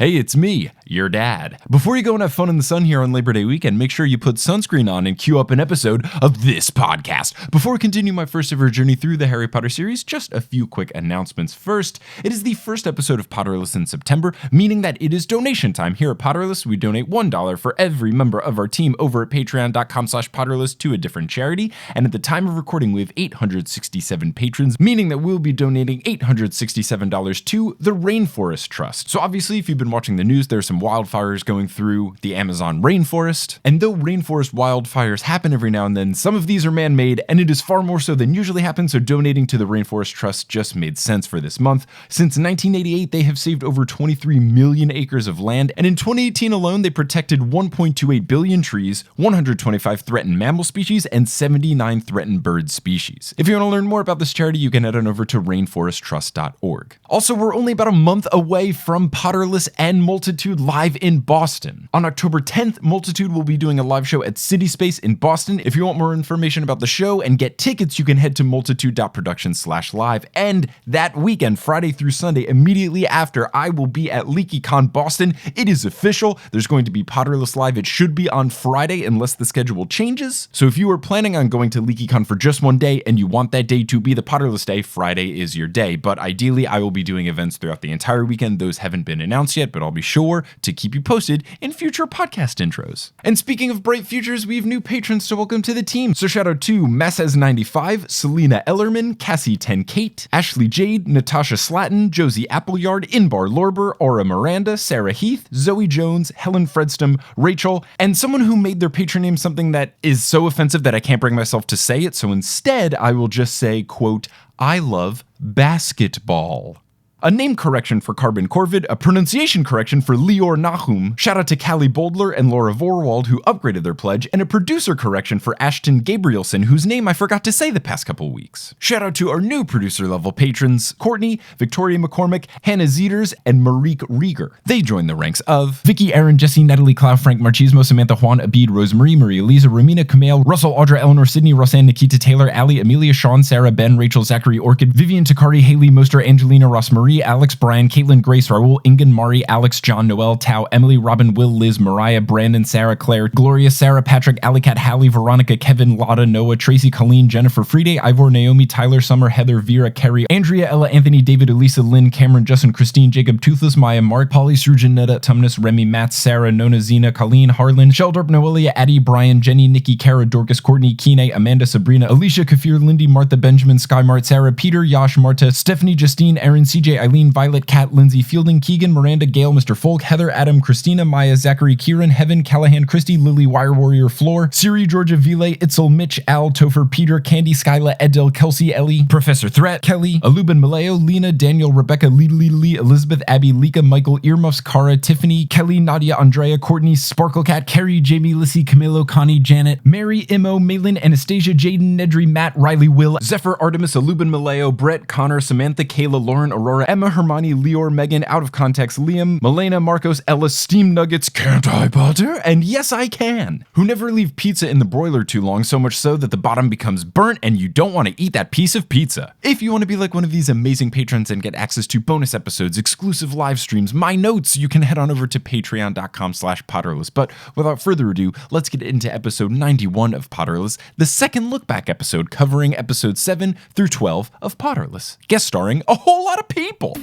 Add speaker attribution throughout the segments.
Speaker 1: Hey, it's me, your dad. Before you go and have fun in the sun here on Labor Day weekend, make sure you put sunscreen on and queue up an episode of this podcast. Before we continue my first ever journey through the Harry Potter series, just a few quick announcements. First, it is the first episode of Potterless in September, meaning that it is donation time. Here at Potterless, we donate $1 for every member of our team over at patreon.com/Potterless to a different charity. And at the time of recording, we have 867 patrons, meaning that we'll be donating $867 to the Rainforest Trust. So obviously, if you've been watching the news, there's some wildfires going through the Amazon rainforest. And though rainforest wildfires happen every now and then, some of these are man-made, and it is far more so than usually happens, so donating to the Rainforest Trust just made sense for this month. Since 1988, they have saved over 23 million acres of land, and in 2018 alone, they protected 1.28 billion trees, 125 threatened mammal species, and 79 threatened bird species. If you want to learn more about this charity, you can head on over to rainforesttrust.org. Also, we're only about a month away from Potterless and Multitude live in Boston. On October 10th, Multitude will be doing a live show at City Space in Boston. If you want more information about the show and get tickets, you can head to multitude.productions/live. And that weekend, Friday through Sunday, immediately after, I will be at LeakyCon Boston. It is official. There's going to be Potterless Live. It should be on Friday unless the schedule changes. So if you are planning on going to LeakyCon for just one day and you want that day to be the Potterless day, Friday is your day. But ideally, I will be doing events throughout the entire weekend. Those haven't been announced yet, but I'll be sure to keep you posted in future podcast intros. And speaking of bright futures, we have new patrons to welcome to the team. So shout out to Massez95, Selena Ellerman, Cassie 10 Kate, Ashley Jade, Natasha Slatton, Josie Appleyard, Inbar Lorber, Aura Miranda, Sarah Heath, Zoe Jones, Helen Fredstom, Rachel, and someone who made their patron name something that is so offensive that I can't bring myself to say it. So instead, I will just say, quote, I love basketball. A name correction for Carbon Corvid, a pronunciation correction for Lior Nahum, shout out to Callie Boldler and Laura Vorwald who upgraded their pledge, and a producer correction for Ashton Gabrielson, whose name I forgot to say the past couple weeks. Shout out to our new producer level patrons, Courtney, Victoria McCormick, Hannah Zeters, and Marique Rieger. They join the ranks of Vicky, Aaron, Jesse, Natalie, Clow, Frank, Marchismo, Samantha, Juan, Abid, Rosemary, Maria Lisa, Romina, Kamale, Russell, Audra, Eleanor, Sydney, Roseanne, Nikita, Taylor, Ali, Amelia, Sean, Sarah, Ben, Rachel, Zachary, Orchid, Vivian, Takari, Haley, Moster, Angelina, Ross Marie, Alex, Brian, Caitlin, Grace, Raul, Ingen, Mari, Alex, John, Noel, Tao, Emily, Robin, Will, Liz, Mariah, Brandon, Sarah, Claire, Gloria, Sarah, Patrick, Alicat, Hallie, Veronica, Kevin, Lotta, Noah, Tracy, Colleen, Jennifer, Friday, Ivor, Naomi, Tyler, Summer, Heather, Vera, Kerry, Andrea, Ella, Anthony, David, Elisa, Lynn, Cameron, Justin, Christine, Jacob, Toothless, Maya, Mark, Polly, Surgeon, Netta, Tumnus, Remy, Matt, Sarah, Nona, Zena, Colleen, Harlan, Sheldorp, Noelia, Addie, Brian, Jenny, Nikki, Kara, Dorcas, Courtney, Kine, Amanda, Sabrina, Alicia, Kafir, Lindy, Martha, Benjamin, Skymart, Sarah, Peter, Yash, Marta, Stephanie, Justine, Aaron, CJ, Eileen, Violet, Kat, Lindsay, Fielding, Keegan, Miranda, Gail, Mr. Folk, Heather, Adam, Christina, Maya, Zachary, Kieran, Heaven, Callahan, Christy, Lily, Wire Warrior, Floor, Siri, Georgia, Vile, Itzel, Mitch, Al, Topher, Peter, Candy, Skyla, Edel, Kelsey, Ellie, Professor Threat, Kelly, Aluban, Maleo, Lena, Daniel, Rebecca, Lee, Elizabeth, Abby, Lika, Michael, Earmuffs, Cara, Tiffany, Kelly, Nadia, Andrea, Courtney, Sparklecat, Carrie, Jamie, Lissy, Camilo, Connie, Janet, Mary, Imo, Malin, Anastasia, Jaden, Nedry, Matt, Riley, Will, Zephyr, Artemis, Aluban, Maleo, Brett, Connor, Samantha, Kayla, Lauren, Aurora, Emma, Hermione, Leor, Megan, Out of Context, Liam, Melena, Marcos, Ellis, Steam Nuggets, Can't I, Potter? And yes, I can. Who never leave pizza in the broiler too long, so much so that the bottom becomes burnt and you don't want to eat that piece of pizza. If you want to be like one of these amazing patrons and get access to bonus episodes, exclusive live streams, my notes, you can head on over to patreon.com/Potterless. But without further ado, let's get into episode 91 of Potterless, the second look back episode covering episodes 7 through 12 of Potterless, guest starring a whole lot of people.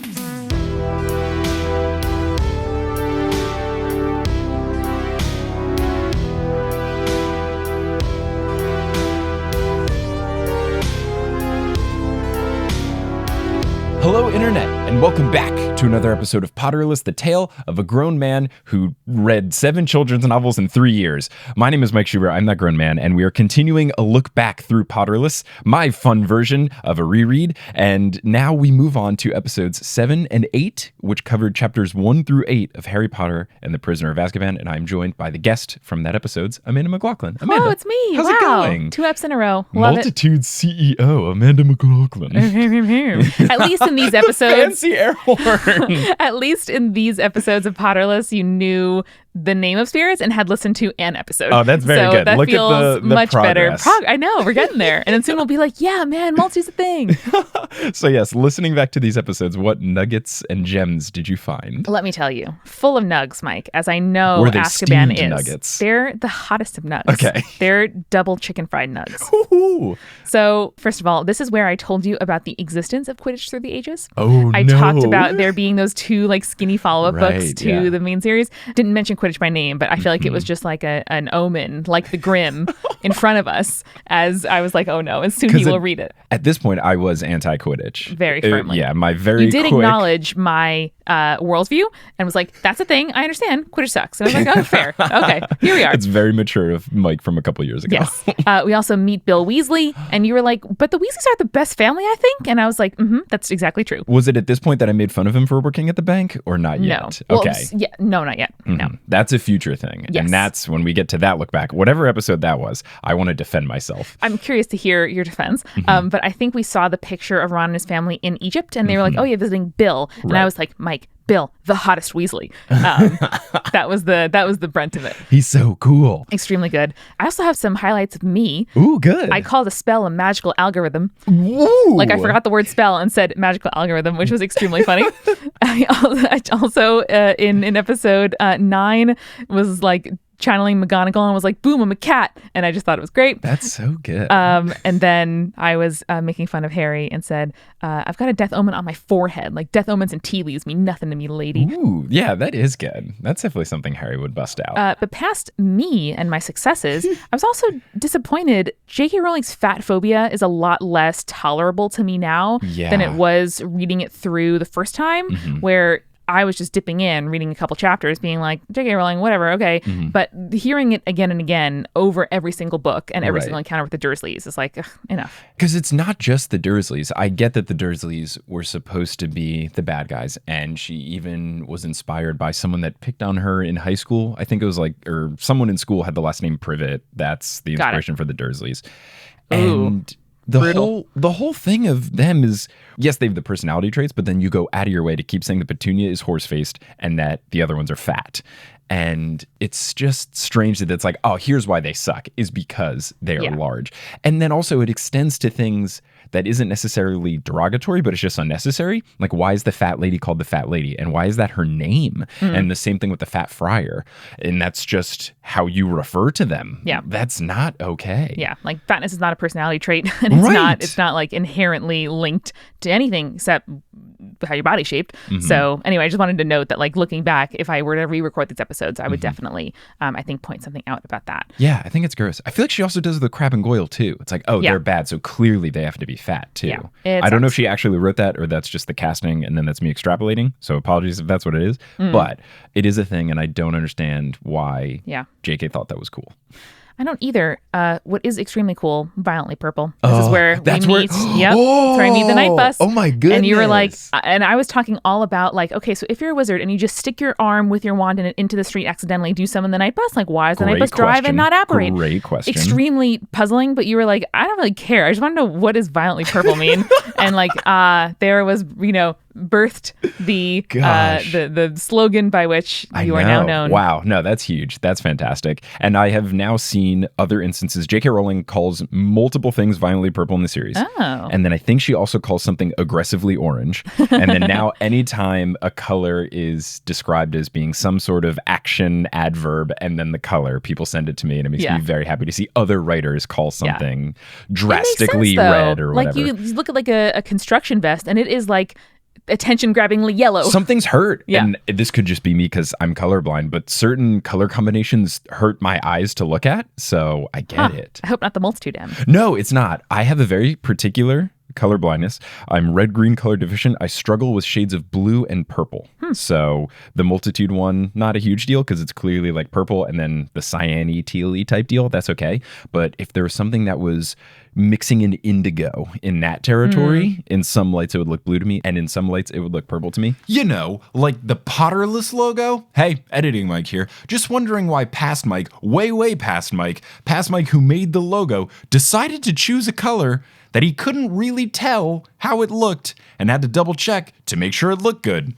Speaker 1: Hello, Internet, and welcome back to another episode of Potterless, the tale of a grown man who read 7 children's novels in 3 years. My name is Mike Schubert, I'm that grown man, and we are continuing a look back through Potterless, my fun version of a reread, and now we move on to episodes 7 and 8, which covered chapters 1 through 8 of Harry Potter and the Prisoner of Azkaban, and I'm joined by the guest from that episode's Amanda McLoughlin. Amanda,
Speaker 2: oh, it's me.
Speaker 1: How's
Speaker 2: wow.
Speaker 1: it going?
Speaker 2: 2 eps in a row. Love
Speaker 1: Multitude CEO, Amanda McLoughlin.
Speaker 2: At least in these episodes.
Speaker 1: Fancy air horn.
Speaker 2: At least in these episodes of Potterless, you knew the name of spirits and had listened to an episode.
Speaker 1: Oh, that's very good.
Speaker 2: That
Speaker 1: Look
Speaker 2: feels
Speaker 1: at the
Speaker 2: much
Speaker 1: progress.
Speaker 2: better. I know, we're getting there. And then soon we'll be like, yeah, man, multitude's a thing.
Speaker 1: So yes, listening back to these episodes, what nuggets and gems did you find?
Speaker 2: Let me tell you, full of nugs, Mike, as I know
Speaker 1: Were they
Speaker 2: Azkaban
Speaker 1: steamed
Speaker 2: is.
Speaker 1: nuggets?
Speaker 2: They're the hottest of nugs.
Speaker 1: Okay.
Speaker 2: They're double chicken fried nugs.
Speaker 1: Ooh.
Speaker 2: So, first of all, this is where I told you about the existence of Quidditch Through the Ages.
Speaker 1: Oh,
Speaker 2: I talked about there being those two like skinny follow-up books
Speaker 1: Right,
Speaker 2: to the main series. Didn't mention Quidditch by name, but I feel like it was just like an omen, like the Grimm in front of us as I was like, oh no, and soon he will read it.
Speaker 1: At this point, I was anti-Quidditch.
Speaker 2: Very firmly.
Speaker 1: Yeah, my very
Speaker 2: You did
Speaker 1: quick...
Speaker 2: acknowledge my worldview and was like, that's a thing. I understand. Quidditch sucks. And I was like, oh, fair. Okay, here we are.
Speaker 1: It's very mature of Mike from a couple years ago.
Speaker 2: Yes. We also meet Bill Weasley, and you were like, but the Weasleys are the best family, I think. And I was like, that's exactly true.
Speaker 1: Was it at this point that I made fun of him for working at the bank or not yet?
Speaker 2: No.
Speaker 1: Okay.
Speaker 2: Well, no, not yet. No.
Speaker 1: That's a future thing.
Speaker 2: Yes.
Speaker 1: And that's when we get to that look back. Whatever episode that was, I want to defend myself.
Speaker 2: I'm curious to hear your defense. But I think we saw the picture of Ron and his family in Egypt, and they were like, oh, yeah, visiting Bill. And I was like, Mike, Bill, the hottest Weasley. That was the brunt of it.
Speaker 1: He's so cool.
Speaker 2: Extremely good. I also have some highlights of me.
Speaker 1: Ooh, good.
Speaker 2: I called a spell a magical algorithm.
Speaker 1: Ooh.
Speaker 2: Like I forgot the word spell and said magical algorithm, which was extremely funny. I also in episode 9 was like channeling McGonagall and was like, boom, I'm a cat. And I just thought it was great.
Speaker 1: That's so good.
Speaker 2: And then I was making fun of Harry and said, I've got a death omen on my forehead. Like death omens and tea leaves mean nothing to me, lady.
Speaker 1: Ooh, yeah, that is good. That's definitely something Harry would bust out.
Speaker 2: But past me and my successes, I was also disappointed. J.K. Rowling's fat phobia is a lot less tolerable to me now than it was reading it through the first time, where I was just dipping in, reading a couple chapters, being like, J.K. Rowling, whatever, okay. But hearing it again and again over every single book and every single encounter with the Dursleys is like, ugh, enough.
Speaker 1: Because it's not just the Dursleys. I get that the Dursleys were supposed to be the bad guys, and she even was inspired by someone that picked on her in high school. I think it was like, or someone in school had the last name Privet. That's the inspiration for the Dursleys. And the whole thing of them is, yes, they have the personality traits, but then you go out of your way to keep saying that Petunia is horse-faced and that the other ones are fat. And it's just strange that it's like, oh, here's why they suck, is because they are large. And then also it extends to things that isn't necessarily derogatory, but it's just unnecessary. Like, why is the fat lady called the fat lady? And why is that her name? And the same thing with the fat friar. And that's just how you refer to them.
Speaker 2: Yeah.
Speaker 1: That's not okay.
Speaker 2: Yeah. Like fatness is not a personality trait. And it's not like inherently linked to anything except how your body's shaped. So anyway, I just wanted to note that like looking back, if I were to re-record these episodes, I would definitely, I think, point something out about that.
Speaker 1: Yeah, I think it's gross. I feel like she also does the Crab and Goyle too. It's like, oh, they're bad, so clearly they have to be fat too.
Speaker 2: Yeah,
Speaker 1: I don't know if she actually wrote that or that's just the casting and then that's me extrapolating. So apologies if that's what it is. But it is a thing and I don't understand why JK thought that was cool.
Speaker 2: I don't either. What is extremely cool, Violently Purple. This is where we meet. Yep.
Speaker 1: Oh,
Speaker 2: that's where I meet the Night Bus.
Speaker 1: Oh my goodness.
Speaker 2: And you were like, and I was talking all about like, okay, so if you're a wizard and you just stick your arm with your wand into the street accidentally, do summon the Night Bus? Like, why is the Night Bus drive and not apparate?
Speaker 1: Great question.
Speaker 2: Extremely puzzling, but you were like, I don't really care. I just want to know, what does Violently Purple mean? And like, there was, birthed the slogan by which you are now known.
Speaker 1: Wow. No, that's huge. That's fantastic. And I have now seen other instances. J.K. Rowling calls multiple things violently purple in the series.
Speaker 2: Oh.
Speaker 1: And then I think she also calls something aggressively orange. And then now anytime a color is described as being some sort of action adverb and then the color, people send it to me and it makes me very happy to see other writers call something drastically red or whatever.
Speaker 2: Like you look at like a construction vest and it is like attention-grabbingly yellow.
Speaker 1: Something's hurt.
Speaker 2: Yeah.
Speaker 1: And this could just be me because I'm colorblind, but certain color combinations hurt my eyes to look at. So I get it.
Speaker 2: I hope not the multitude M.
Speaker 1: No, it's not. I have a very particular color blindness. I'm red-green color deficient. I struggle with shades of blue and purple. So the multitude one, not a huge deal because it's clearly like purple, and then the cyan-y, teal-y type deal, that's okay. But if there was something that was mixing in indigo in that territory, in some lights it would look blue to me, and in some lights it would look purple to me.
Speaker 3: You know, like the Potterless logo? Hey, editing Mike here. Just wondering why past Mike, way past Mike who made the logo, decided to choose a color that he couldn't really tell how it looked and had to double check to make sure it looked good.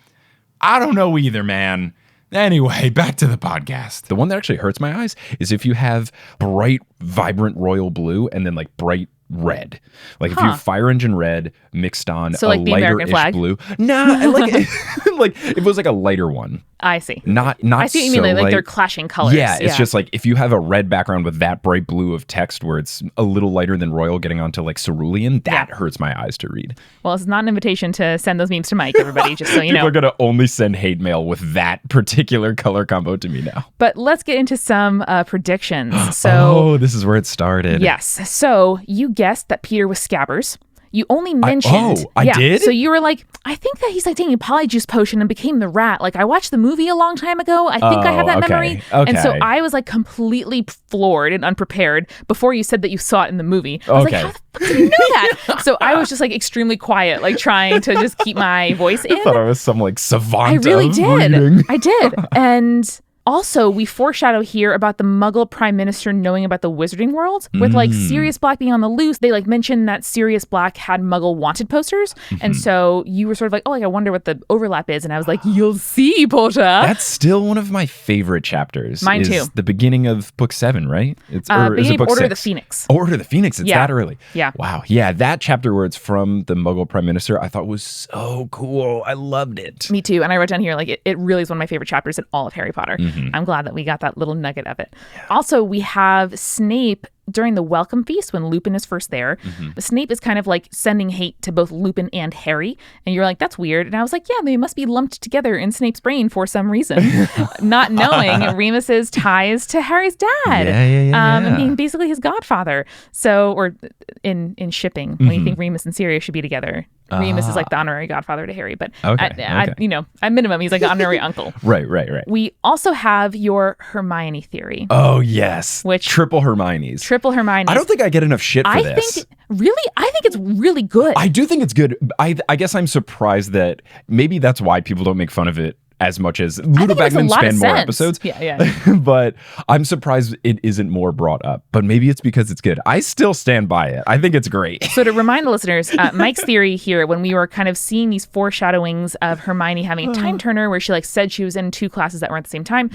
Speaker 3: I don't know either, man. Anyway, back to the podcast.
Speaker 1: The one that actually hurts my eyes is if you have bright, vibrant royal blue and then like bright red. Like if you have fire engine red mixed on
Speaker 2: so
Speaker 1: a
Speaker 2: like the American
Speaker 1: lighter-ish
Speaker 2: flag?
Speaker 1: blue. Nah, like if it was like a lighter one.
Speaker 2: I see.
Speaker 1: Not
Speaker 2: I see what you mean, like they're clashing colors.
Speaker 1: Yeah, it's just like if you have a red background with that bright blue of text where it's a little lighter than royal getting onto like cerulean, that hurts my eyes to read.
Speaker 2: Well, it's not an invitation to send those memes to Mike, everybody, just so you know.
Speaker 1: People are going to only send hate mail with that particular color combo to me now.
Speaker 2: But let's get into some predictions. So,
Speaker 1: this is where it started.
Speaker 2: Yes. So you guessed that Peter was Scabbers. You only mentioned.
Speaker 1: I did?
Speaker 2: So you were like, I think that he's like taking a polyjuice potion and became the rat. Like I watched the movie a long time ago. I think I have that memory. And so I was like completely floored and unprepared before you said that you saw it in the movie. I was like, how the fuck did you know that? So I was just like extremely quiet, like trying to just keep my voice in.
Speaker 1: I thought I was some like savant.
Speaker 2: I really did.
Speaker 1: Reading.
Speaker 2: I did. And also, we foreshadow here about the Muggle Prime Minister knowing about the Wizarding World. With like Sirius Black being on the loose, they like mentioned that Sirius Black had Muggle wanted posters. And so you were sort of like, oh, like I wonder what the overlap is. And I was like, you'll see, Potter.
Speaker 1: That's still one of my favorite chapters.
Speaker 2: Mine too.
Speaker 1: The beginning of book 7, right? It's
Speaker 2: beginning
Speaker 1: of book
Speaker 2: Order
Speaker 1: 6?
Speaker 2: of the Phoenix.
Speaker 1: Order of the Phoenix. It's that early.
Speaker 2: Yeah.
Speaker 1: Wow. Yeah, that chapter where it's from the Muggle Prime Minister, I thought was so cool. I loved it.
Speaker 2: Me too. And I wrote down here, like, it really is one of my favorite chapters in all of Harry Potter. I'm glad that we got that little nugget of it. Yeah. Also, we have Snape during the welcome feast when Lupin is first there. Snape is kind of like sending hate to both Lupin and Harry. And you're like, that's weird. And I was like, yeah, they must be lumped together in Snape's brain for some reason. Not knowing Remus's ties to Harry's dad. And being basically his godfather. So, or in shipping, when you think Remus and Sirius should be together. Remus is like the honorary godfather to Harry, but at minimum, he's like an honorary uncle.
Speaker 1: Right.
Speaker 2: We also have your Hermione theory.
Speaker 1: Oh, yes.
Speaker 2: Which
Speaker 1: Triple Hermiones.
Speaker 2: Triple Hermiones.
Speaker 1: I don't think I get enough shit for this.
Speaker 2: I think it's really good.
Speaker 1: I do think it's good. I guess I'm surprised that maybe that's why people don't make fun of it as much as Ludo Bagman spanned more episodes.
Speaker 2: Yeah.
Speaker 1: But I'm surprised it isn't more brought up. But maybe it's because it's good. I still stand by it. I think it's great.
Speaker 2: So to remind the listeners, Mike's theory here, when we were kind of seeing these foreshadowings of Hermione having a time turner where she like said she was in 2 classes that were at the same time,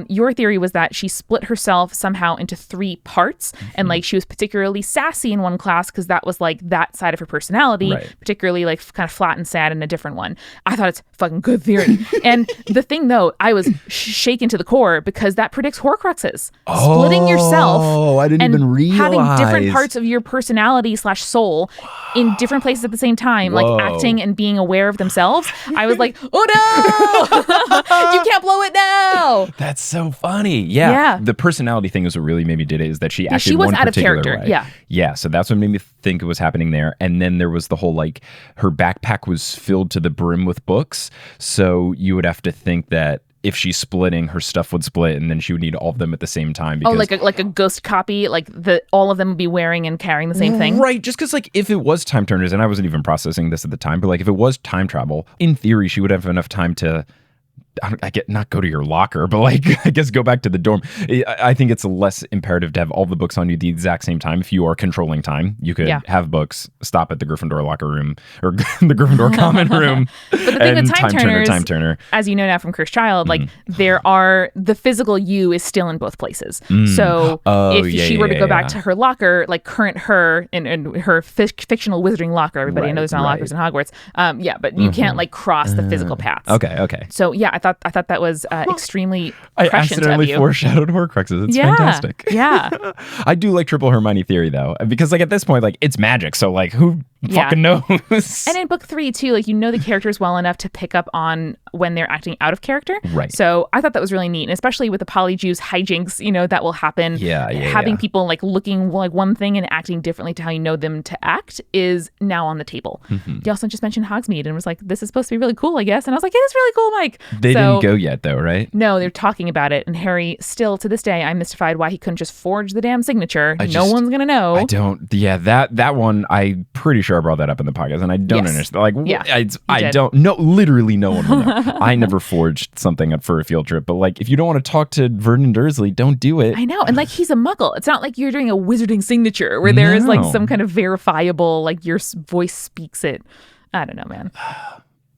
Speaker 2: your theory was that she split herself somehow into 3 parts. And like she was particularly sassy in one class because that was like that side of her personality, particularly like kind of flat and sad in a different one. I thought it's a fucking good theory. And the thing, though, I was shaken to the core because that predicts Horcruxes. Splitting yourself.
Speaker 1: Oh, I didn't even realize.
Speaker 2: Having different parts of your personality / soul in different places at the same time, like acting and being aware of themselves. I was like, oh no, you can't blow it now.
Speaker 1: That's so funny. Yeah. The personality thing is what really made me did it is that she acted
Speaker 2: she was
Speaker 1: one
Speaker 2: out of
Speaker 1: particular
Speaker 2: character.
Speaker 1: way. Yeah. So that's what made me think it was happening there. And then there was the whole like her backpack was filled to the brim with books. So you would have to think that if she's splitting, her stuff would split, and then she would need all of them at the same time. Because,
Speaker 2: like a ghost copy, like all of them would be wearing and carrying the same thing,
Speaker 1: right? Just because, like, if it was time turners, and I wasn't even processing this at the time, but like if it was time travel, in theory, she would have enough time to. I get not go to your locker, but like I guess go back to the dorm. I think it's less imperative to have all the books on you at the exact same time. If you are controlling time, you could have books, stop at the Gryffindor locker room or the Gryffindor common room.
Speaker 2: But the thing with
Speaker 1: time turner,
Speaker 2: as you know now from Cursed Child, like there are the physical you is still in both places. So if she were to go back to her locker, like current her in her fictional wizarding locker, everybody knows there's not lockers in Hogwarts. But you can't like cross the physical paths.
Speaker 1: Okay.
Speaker 2: So yeah, I thought that was extremely
Speaker 1: I
Speaker 2: prescient
Speaker 1: accidentally
Speaker 2: of you.
Speaker 1: foreshadowed Horcruxes. It's fantastic.
Speaker 2: Yeah.
Speaker 1: I do like Triple Hermione theory though, because like at this point, like it's magic. So like who fucking knows?
Speaker 2: And in book 3 too, like you know the characters well enough to pick up on when they're acting out of character.
Speaker 1: Right.
Speaker 2: So I thought that was really neat, and especially with the polyjuice hijinks, you know, that will happen. Having people like looking like one thing and acting differently to how you know them to act is now on the table. You also just mentioned Hogsmeade and was like, this is supposed to be really cool, I guess. And I was like, it is really cool, Mike.
Speaker 1: They didn't go yet though, right?
Speaker 2: No, they're talking about it. And Harry still to this day, I'm mystified why he couldn't just forge the damn signature. No one's going to know.
Speaker 1: I don't. Yeah, that one, I'm pretty sure I brought that up in the podcast and I don't understand. Like, I don't know. Literally no one will know. I never forged something for a field trip, but like if you don't want to talk to Vernon Dursley, don't do it.
Speaker 2: I know. And like he's a muggle. It's not like you're doing a wizarding signature where there is like some kind of verifiable, like your voice speaks it. I don't know, man.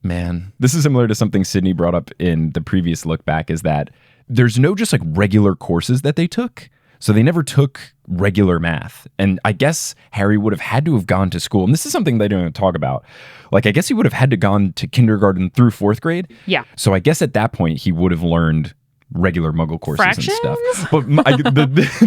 Speaker 3: Man, this is similar to something Sydney brought up in the previous look back, is that there's no just like regular courses that they took. So they never took regular math. And I guess Harry would have had to have gone to school. And this is something they don't talk about. Like, I guess he would have had to gone to kindergarten through 4th grade.
Speaker 2: Yeah.
Speaker 3: So I guess at that point he would have learned regular Muggle courses
Speaker 2: Fractions?
Speaker 3: and stuff. But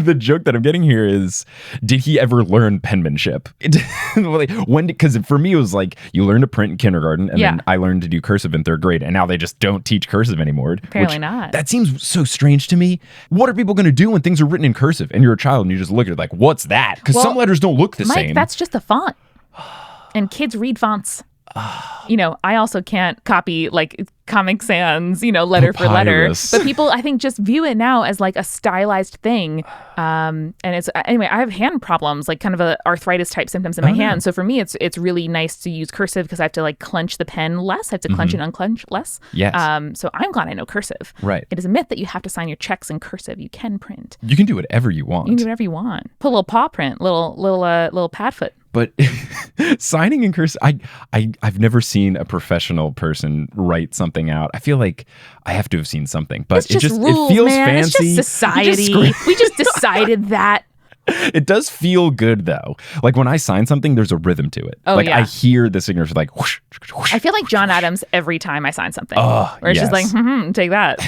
Speaker 3: the joke that I'm getting here is, did he ever learn penmanship? Because for me it was like, you learn to print in kindergarten, and then I learned to do cursive in 3rd grade, and now they just don't teach cursive anymore.
Speaker 2: Apparently not.
Speaker 3: That seems so strange to me. What are people going to do when things are written in cursive and you're a child and you just look at it like, what's that? Because some letters don't look the
Speaker 2: Mike,
Speaker 3: same.
Speaker 2: That's just a font. And kids read fonts. You know, I also can't copy like Comic Sans, letter for letter. But people, I think, just view it now as like a stylized thing. And it's, anyway, I have hand problems, like kind of a arthritis type symptoms in my hand. So for me, it's really nice to use cursive because I have to like clench the pen less. I have to clench and unclench less.
Speaker 3: Yes.
Speaker 2: So I'm glad I know cursive.
Speaker 3: Right.
Speaker 2: It is a myth that you have to sign your checks in cursive. You can print.
Speaker 3: You can do whatever you want.
Speaker 2: You can do whatever you want. Put a little paw print, little pad foot.
Speaker 3: But signing in cursive, I've never seen a professional person write something out. I feel like I have to have seen something, but
Speaker 2: it feels
Speaker 3: man.
Speaker 2: Fancy. It's just society. We just decided that.
Speaker 3: It does feel good though. Like when I sign something, there's a rhythm to it.
Speaker 2: Oh,
Speaker 3: like
Speaker 2: yeah.
Speaker 3: I hear the signature like whoosh, whoosh.
Speaker 2: I feel like John Adams every time I sign something.
Speaker 3: Oh,
Speaker 2: where it's just like, take that.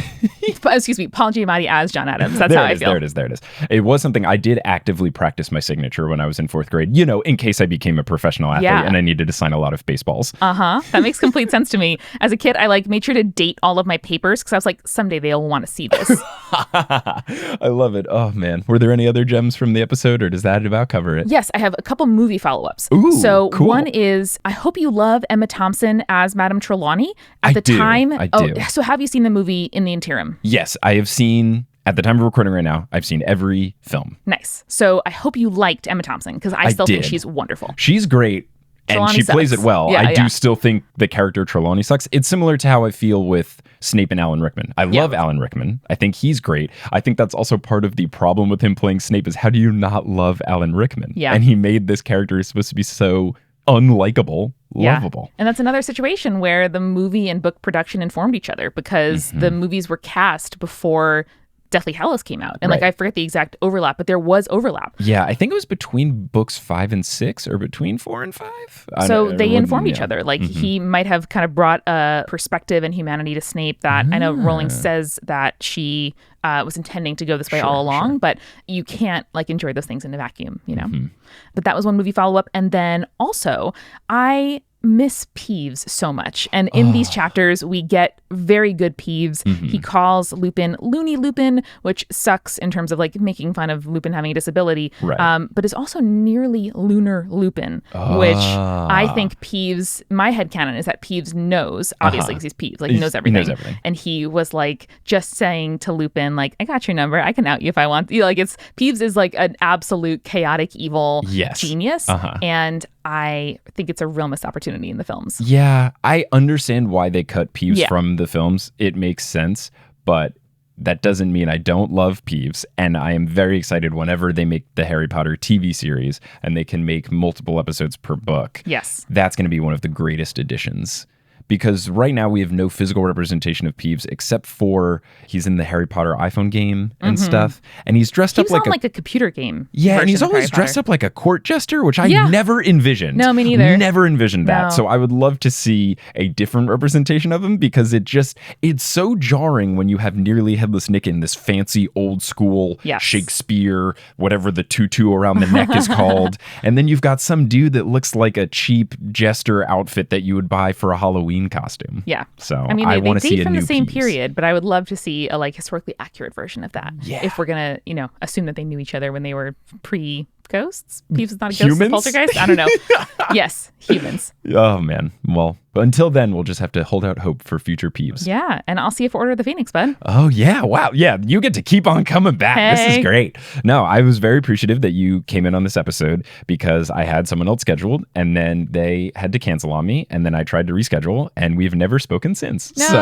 Speaker 2: Excuse me, Paul Giamatti as John Adams. That's how I feel.
Speaker 3: There it is. It was something I did actively practice my signature when I was in 4th grade, in case I became a professional athlete and I needed to sign a lot of baseballs.
Speaker 2: That makes complete sense to me. As a kid, I like made sure to date all of my papers because I was like, someday they'll want to see this.
Speaker 3: I love it. Oh man. Were there any other gems from the episode, or does that about cover it?
Speaker 2: Yes, I have a couple movie follow-ups.
Speaker 3: Ooh,
Speaker 2: so
Speaker 3: cool.
Speaker 2: One is, I hope you love Emma Thompson as Madame Trelawney. At the time,
Speaker 3: I do.
Speaker 2: So have you seen the movie in the interim?
Speaker 3: Yes, I have seen. At the time of recording right now, I've seen every film.
Speaker 2: Nice. So I hope you liked Emma Thompson because I still think she's wonderful.
Speaker 3: She's great.
Speaker 2: Trelawney
Speaker 3: and she plays it well.
Speaker 2: Yeah,
Speaker 3: I do still think the character Trelawney sucks. It's similar to how I feel with Snape and Alan Rickman. I love Alan Rickman. I think he's great. I think that's also part of the problem with him playing Snape is how do you not love Alan Rickman?
Speaker 2: Yeah.
Speaker 3: And he made this character who's supposed to be so unlikable, lovable.
Speaker 2: And that's another situation where the movie and book production informed each other because the movies were cast before Deathly Hallows came out. And like, I forget the exact overlap, but there was overlap.
Speaker 3: Yeah, I think it was between books 5 and 6 or between 4 and 5.
Speaker 2: So they informed each other. Like he might have kind of brought a perspective and humanity to Snape that I know Rowling says that she was intending to go this way all along, but you can't like enjoy those things in a vacuum, But that was one movie follow-up. And then also, I miss Peeves so much. And in these chapters, we get very good Peeves. He calls Lupin Loony Lupin, which sucks in terms of like making fun of Lupin having a disability, but is also nearly Lunar Lupin, which I think Peeves, my headcanon is that Peeves knows, obviously because he's Peeves, like he knows everything. And he was like just saying to Lupin, like, I got your number. I can out you if I want. Like Peeves is like an absolute chaotic evil genius. And I think it's a real missed opportunity in the films.
Speaker 3: Yeah, I understand why they cut Peeves from the films. It makes sense, but that doesn't mean I don't love Peeves. And I am very excited whenever they make the Harry Potter TV series and they can make multiple episodes per book.
Speaker 2: Yes.
Speaker 3: That's going to be one of the greatest additions. Because right now we have no physical representation of Peeves except for he's in the Harry Potter iPhone game and stuff. And he's dressed up like
Speaker 2: a computer game.
Speaker 3: Yeah, and he's always dressed up like a court jester, which I never envisioned.
Speaker 2: No, me neither.
Speaker 3: Never envisioned that.
Speaker 2: No.
Speaker 3: So I would love to see a different representation of him because it's so jarring when you have nearly headless Nick in this fancy old school Shakespeare, whatever the tutu around the neck is called. And then you've got some dude that looks like a cheap jester outfit that you would buy for a Halloween costume.
Speaker 2: Yeah.
Speaker 3: So
Speaker 2: I mean,
Speaker 3: I
Speaker 2: they
Speaker 3: want to see
Speaker 2: date
Speaker 3: a
Speaker 2: from
Speaker 3: new
Speaker 2: the same
Speaker 3: Peeves.
Speaker 2: period, but I would love to see a like historically accurate version of that.
Speaker 3: Yeah.
Speaker 2: If we're gonna, assume that they knew each other when they were pre-ghosts. Peeves is not a ghost,
Speaker 3: Humans?
Speaker 2: it's a poltergeist. I don't know. Yes, humans.
Speaker 3: Oh man. Well, but until then, we'll just have to hold out hope for future Peeves.
Speaker 2: Yeah, and I'll see you for Order of the Phoenix, bud.
Speaker 3: Oh, yeah. Wow. Yeah, you get to keep on coming back.
Speaker 2: Hey.
Speaker 3: This is great. No, I was very appreciative that you came in on this episode because I had someone else scheduled and then they had to cancel on me and then I tried to reschedule and we've never spoken since.
Speaker 2: No.
Speaker 3: So,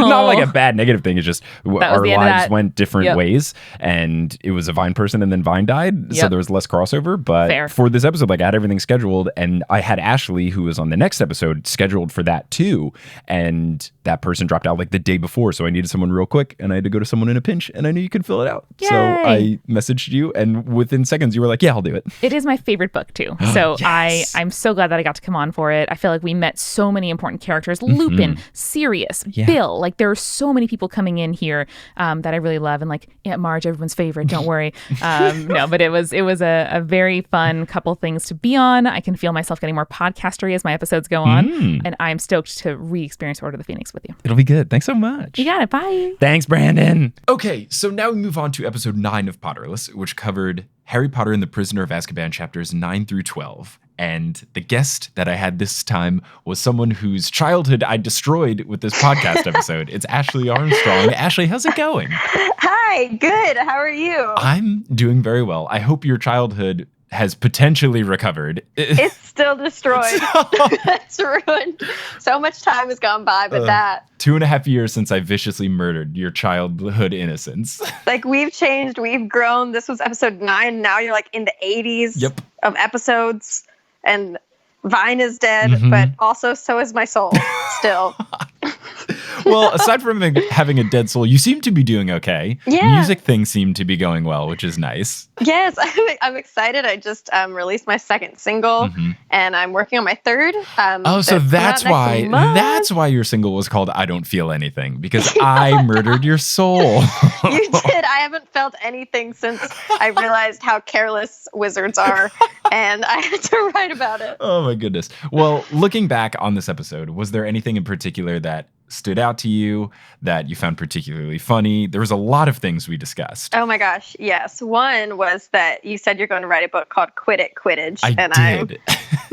Speaker 3: not like a bad negative thing. It's just our lives went different ways and it was a Vine person and then Vine died. So there was less crossover. But
Speaker 2: Fair.
Speaker 3: for this episode, like I had everything scheduled, and I had Ashley, who was on the next episode, scheduled for that too. And that person dropped out like the day before. So I needed someone real quick, and I had to go to someone in a pinch, and I knew you could fill it out.
Speaker 2: Yay.
Speaker 3: So I messaged you, and within seconds you were like, yeah, I'll do it.
Speaker 2: It is my favorite book too. So
Speaker 3: Yes.
Speaker 2: I'm so glad that I got to come on for it. I feel like we met so many important characters. Lupin, Sirius, Bill. Like there are so many people coming in here that I really love. And like Aunt Marge, everyone's favorite. Don't worry. No, but it was a very fun couple things to be on. I can feel myself getting more podcastery as my episodes go on. And I'm stoked to re-experience Order of the Phoenix with you.
Speaker 3: It'll be good. Thanks so much.
Speaker 2: You got it. Bye.
Speaker 3: Thanks, Brandon.
Speaker 1: Okay, so now we move on to episode 9 of Potterless, which covered Harry Potter and the Prisoner of Azkaban chapters 9 through 12. And the guest that I had this time was someone whose childhood I destroyed with this podcast episode. It's Ashley Armstrong. Ashley, how's it going?
Speaker 4: Hi, good. How are you?
Speaker 1: I'm doing very well. I hope your childhood has potentially recovered.
Speaker 4: It's still destroyed. It's ruined. So much time has gone by, but that.
Speaker 1: 2.5 years since I viciously murdered your childhood innocence.
Speaker 4: Like, we've changed, we've grown. This was episode 9. Now you're like in the 80s of episodes. And Vine is dead, but also so is my soul still.
Speaker 1: Well, aside from having a dead soul, you seem to be doing okay.
Speaker 4: Yeah.
Speaker 1: Music things seem to be going well, which is nice.
Speaker 4: Yes, I'm excited. I just released my second single, and I'm working on my third.
Speaker 1: So that's why your single was called "I Don't Feel Anything," because I murdered your soul.
Speaker 4: You did. I haven't felt anything since I realized how careless wizards are, and I had to write about it.
Speaker 1: Oh my goodness. Well, looking back on this episode, was there anything in particular that stood out to you that you found particularly funny? There was a lot of things we discussed.
Speaker 4: Oh my gosh, yes. One was that you said you're going to write a book called Quidditch.
Speaker 1: I did.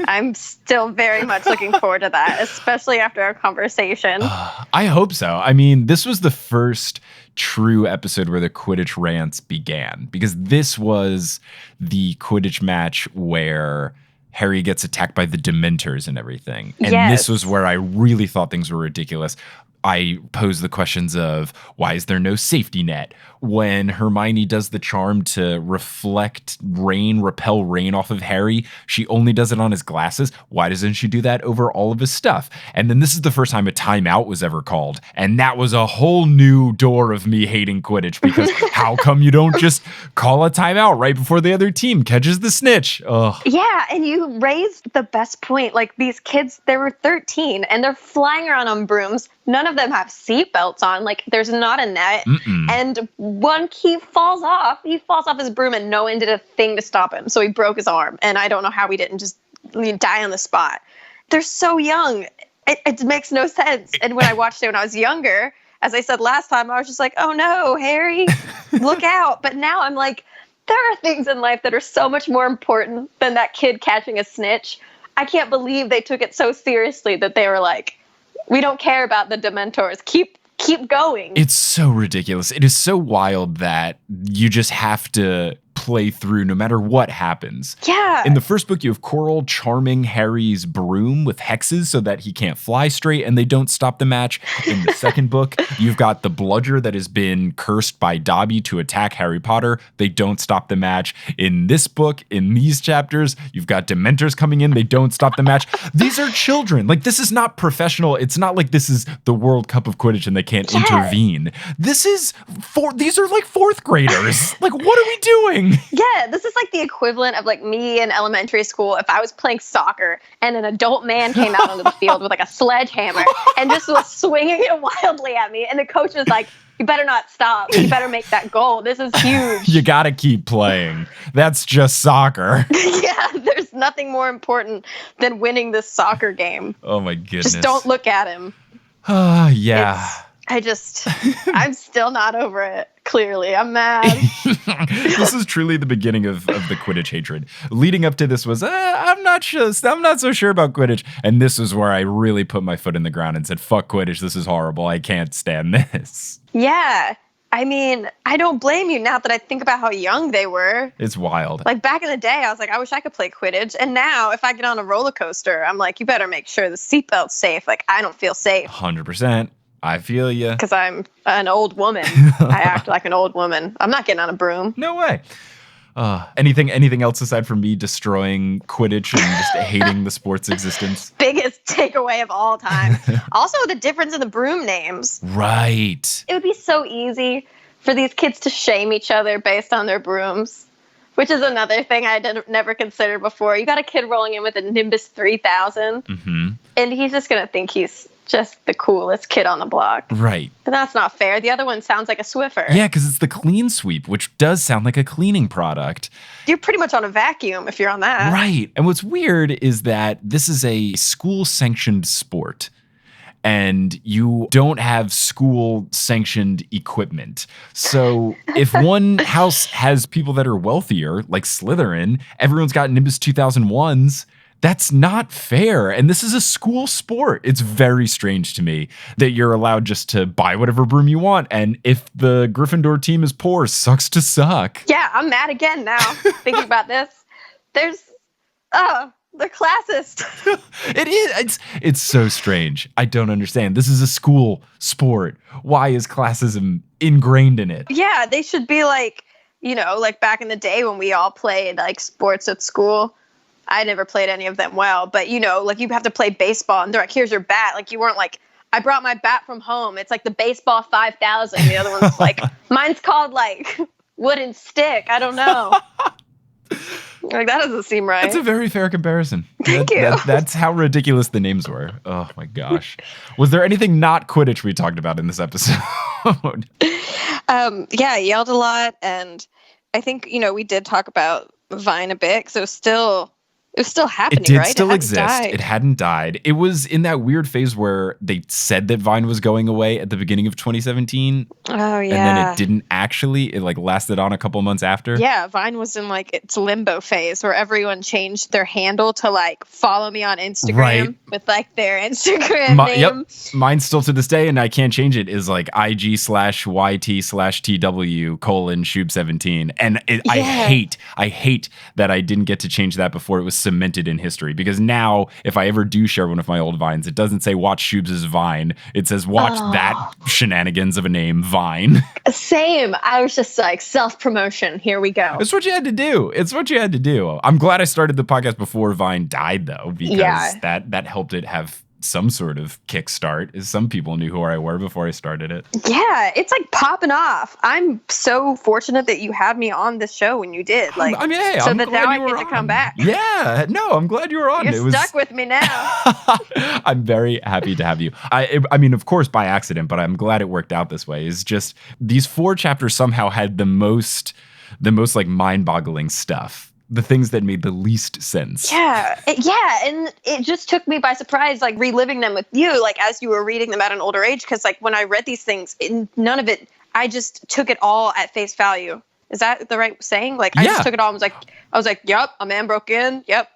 Speaker 4: I'm still very much looking forward to that, especially after our conversation.
Speaker 1: I hope so. I mean, this was the first true episode where the Quidditch rants began, because this was the Quidditch match where Harry gets attacked by the Dementors and everything. And this was where I really thought things were ridiculous. I posed the questions of, why is there no safety net? When Hermione does the charm to repel rain off of Harry, she only does it on his glasses. Why doesn't she do that over all of his stuff? And then this is the first time a timeout was ever called. And that was a whole new door of me hating Quidditch, because how come you don't just call a timeout right before the other team catches the snitch? Ugh.
Speaker 4: Yeah, and you raised the best point. Like, these kids, they were 13 and they're flying around on brooms. None of them have seatbelts on. Like, there's not a net. And he falls off. He falls off his broom and no one did a thing to stop him. So he broke his arm. And I don't know how he didn't just die on the spot. They're so young. It makes no sense. And when I watched it when I was younger, as I said last time, I was just like, oh no, Harry, look out. But now I'm like, there are things in life that are so much more important than that kid catching a snitch. I can't believe they took it so seriously that they were like, we don't care about the Dementors. Keep going.
Speaker 1: It's so ridiculous. It is so wild that you just have to play through no matter what happens.
Speaker 4: Yeah.
Speaker 1: In the first book, you have Coral charming Harry's broom with hexes so that he can't fly straight and they don't stop the match. In the second book, you've got the bludger that has been cursed by Dobby to attack Harry Potter. They don't stop the match. In this book, in these chapters, you've got Dementors coming in. They don't stop the match. These are children. Like, this is not professional. It's not like this is the World Cup of Quidditch and they can't intervene. These are like fourth graders. Like, what are we doing?
Speaker 4: Yeah, this is like the equivalent of like me in elementary school if I was playing soccer and an adult man came out onto the field with like a sledgehammer and just was swinging it wildly at me. And the coach was like, you better not stop. You better make that goal. This is huge.
Speaker 1: You got to keep playing. That's just soccer.
Speaker 4: Yeah, there's nothing more important than winning this soccer game.
Speaker 1: Oh my goodness.
Speaker 4: Just don't look at him.
Speaker 1: Yeah.
Speaker 4: I'm still not over it. Clearly, I'm mad.
Speaker 1: This is truly the beginning of the Quidditch hatred. Leading up to this was, I'm not so sure about Quidditch. And this is where I really put my foot in the ground and said, fuck Quidditch, this is horrible. I can't stand this.
Speaker 4: Yeah. I mean, I don't blame you now that I think about how young they were.
Speaker 1: It's wild.
Speaker 4: Like, back in the day, I was like, I wish I could play Quidditch. And now, if I get on a roller coaster, I'm like, you better make sure the seatbelt's safe. Like, I don't feel safe.
Speaker 1: 100%. I feel you.
Speaker 4: Because I'm an old woman. I act like an old woman. I'm not getting on a broom.
Speaker 1: No way.
Speaker 3: Anything else aside from me destroying Quidditch and just hating the sport's existence?
Speaker 4: Biggest takeaway of all time. Also, the difference in the broom names.
Speaker 3: Right.
Speaker 4: It would be so easy for these kids to shame each other based on their brooms, which is another thing I never considered before. You got a kid rolling in with a Nimbus 3000, and he's just going to think he's just the coolest kid on the block.
Speaker 3: Right.
Speaker 4: And that's not fair. The other one sounds like a Swiffer.
Speaker 3: Yeah, because it's the clean sweep, which does sound like a cleaning product.
Speaker 4: You're pretty much on a vacuum if you're on that.
Speaker 3: Right. And what's weird is that this is a school-sanctioned sport, and you don't have school-sanctioned equipment. So if one house has people that are wealthier, like Slytherin, everyone's got Nimbus 2001s, that's not fair. And this is a school sport. It's very strange to me that you're allowed just to buy whatever broom you want. And if the Gryffindor team is poor, sucks to suck.
Speaker 4: Yeah, I'm mad again now, thinking about this. They're classist.
Speaker 3: It is. It's so strange. I don't understand. This is a school sport. Why is classism ingrained in it?
Speaker 4: Yeah, they should be like, like back in the day when we all played like sports at school. I never played any of them well, but like you have to play baseball and they're like, here's your bat. Like you weren't like, I brought my bat from home. It's like the baseball 5000. The other one's like, mine's called like wooden stick. I don't know. Like that doesn't seem right.
Speaker 3: That's a very fair comparison.
Speaker 4: Thank you.
Speaker 3: That's how ridiculous the names were. Oh my gosh. Was there anything not Quidditch we talked about in this episode?
Speaker 4: Yeah, I yelled a lot, and I think we did talk about Vine a bit because it was still happening,
Speaker 3: it did
Speaker 4: right?
Speaker 3: Still exist. It hadn't died. It was in that weird phase where they said that Vine was going away at the beginning of 2017.
Speaker 4: Oh, yeah.
Speaker 3: And then it didn't actually. It like lasted on a couple months after.
Speaker 4: Yeah, Vine was in like its limbo phase where everyone changed their handle to like follow me on Instagram with like their Instagram name.
Speaker 3: Yep. Mine still to this day, and I can't change it, is like IG/YT/TW:"Shub17. And I hate that I didn't get to change that before it was cemented in history, because now if I ever do share one of my old Vines, it doesn't say watch Shubs' Vine. It says watch that shenanigans of a name, Vine.
Speaker 4: Same. I was just like, self-promotion. Here we go.
Speaker 3: It's what you had to do. I'm glad I started the podcast before Vine died, though, because that helped it have some sort of kickstart, as some people knew who I were before I started it.
Speaker 4: Yeah, it's like popping off. I'm so fortunate that you had me on this show when you did. Like,
Speaker 3: I'm
Speaker 4: now I get to come back.
Speaker 3: Yeah, no, I'm glad you were on.
Speaker 4: You're stuck with me now.
Speaker 3: I'm very happy to have you. I mean, of course, by accident, but I'm glad it worked out this way. It's just these 4 chapters somehow had the most like mind-boggling stuff. The things that made the least sense.
Speaker 4: Yeah, and it just took me by surprise, like reliving them with you, like as you were reading them at an older age, because like when I read these things, none of it, I just took it all at face value. Is that the right saying? Like I just took it all. I was like, yep, a man broke in. Yep,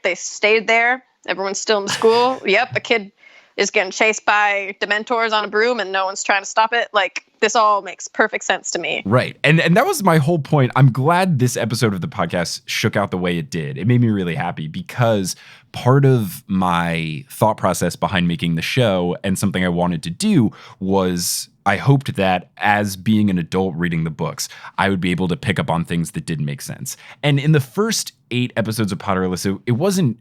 Speaker 4: they stayed there. Everyone's still in the school. Yep, a kid is getting chased by Dementors on a broom and no one's trying to stop it. Like, this all makes perfect sense to me.
Speaker 3: Right. And that was my whole point. I'm glad this episode of the podcast shook out the way it did. It made me really happy, because part of my thought process behind making the show and something I wanted to do was I hoped that as being an adult reading the books, I would be able to pick up on things that didn't make sense. And in the first 8 episodes of Potterless, it wasn't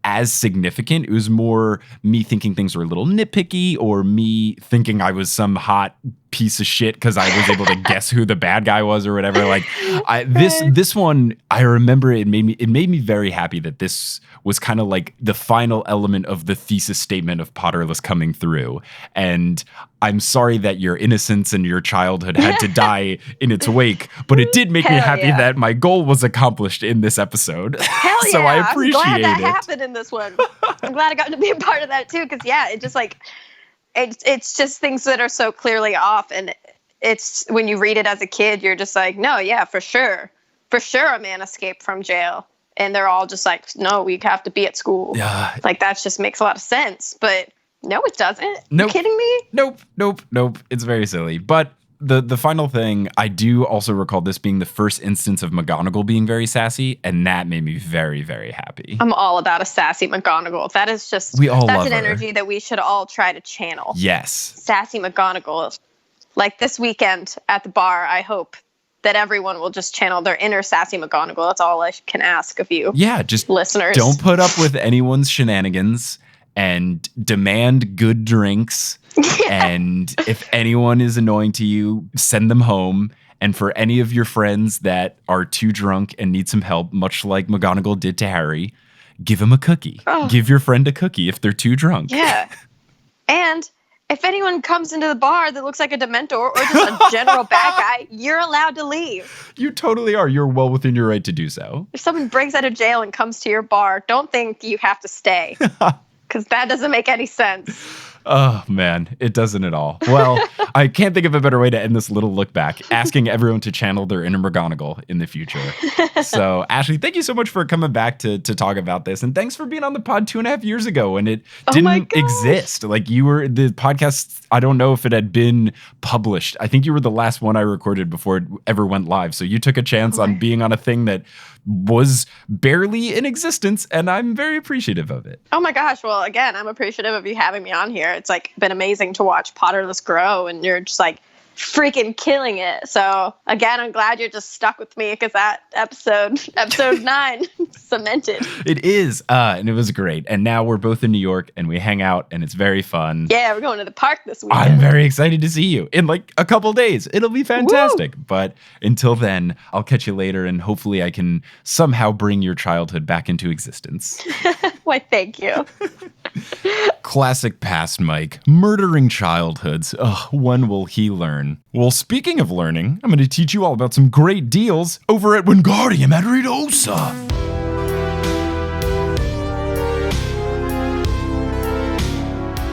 Speaker 3: as significant. It was more me thinking things were a little nitpicky, or me thinking I was some hot piece of shit because I was able to guess who the bad guy was or whatever. Like this one, I remember it made me very happy that this was kind of like the final element of the thesis statement of Potterless coming through. And I'm sorry that your innocence and your childhood had to die in its wake, but it did make me happy that my goal was accomplished in this episode.
Speaker 4: Hell yeah.
Speaker 3: So I appreciate
Speaker 4: I'm glad that
Speaker 3: it.
Speaker 4: happened in this one. I'm glad I got to be a part of that too, because it just like it's just things that are so clearly off, and it's when you read it as a kid, you're just like, no, yeah, for sure a man escaped from jail, and they're all just like, no, we have to be at school.
Speaker 3: Yeah.
Speaker 4: Like that just makes a lot of sense, but no, it doesn't.
Speaker 3: Nope.
Speaker 4: You kidding me?
Speaker 3: Nope. It's very silly. But the final thing, I do also recall this being the first instance of McGonagall being very sassy, and that made me very, very happy.
Speaker 4: I'm all about a sassy McGonagall. That is just, that's an energy that we should all try to channel.
Speaker 3: Yes.
Speaker 4: Sassy McGonagall. Like this weekend at the bar, I hope that everyone will just channel their inner sassy McGonagall. That's all I can ask of you.
Speaker 3: Yeah, just
Speaker 4: listeners.
Speaker 3: Don't put up with anyone's shenanigans and demand good drinks. And if anyone is annoying to you, send them home. And for any of your friends that are too drunk and need some help, much like McGonagall did to Harry, give them a cookie. Oh. Give your friend a cookie if they're too drunk.
Speaker 4: Yeah. And if anyone comes into the bar that looks like a Dementor or just a general bad guy, you're allowed to leave.
Speaker 3: You totally are. You're well within your right to do so.
Speaker 4: If someone breaks out of jail and comes to your bar, don't think you have to stay. Because that doesn't make any sense.
Speaker 3: Oh, man, it doesn't at all. Well, I can't think of a better way to end this little look back, asking everyone to channel their inner McGonagall in the future. So, Ashley, thank you so much for coming back to talk about this. And thanks for being on the pod 2.5 years ago when it didn't exist. Like, you were the podcast, I don't know if it had been published. I think you were the last one I recorded before it ever went live. So you took a chance on being on a thing that was barely in existence, and I'm very appreciative of it.
Speaker 4: Oh my gosh. Well, again, I'm appreciative of you having me on here. It's like been amazing to watch Potterless grow, and you're just like freaking killing it. So again, I'm glad you're just stuck with me because that episode 9 cemented.
Speaker 3: It is, and it was great. And now we're both in New York and we hang out and it's very fun.
Speaker 4: Yeah, we're going to the park this weekend.
Speaker 3: I'm very excited to see you in like a couple days. It'll be fantastic. Woo! But until then, I'll catch you later and hopefully I can somehow bring your childhood back into existence.
Speaker 4: Why, thank you.
Speaker 3: Classic past Mike, murdering childhoods. Ugh, when will he learn? Well, speaking of learning, I'm going to teach you all about some great deals over at Wingardium Adridosa.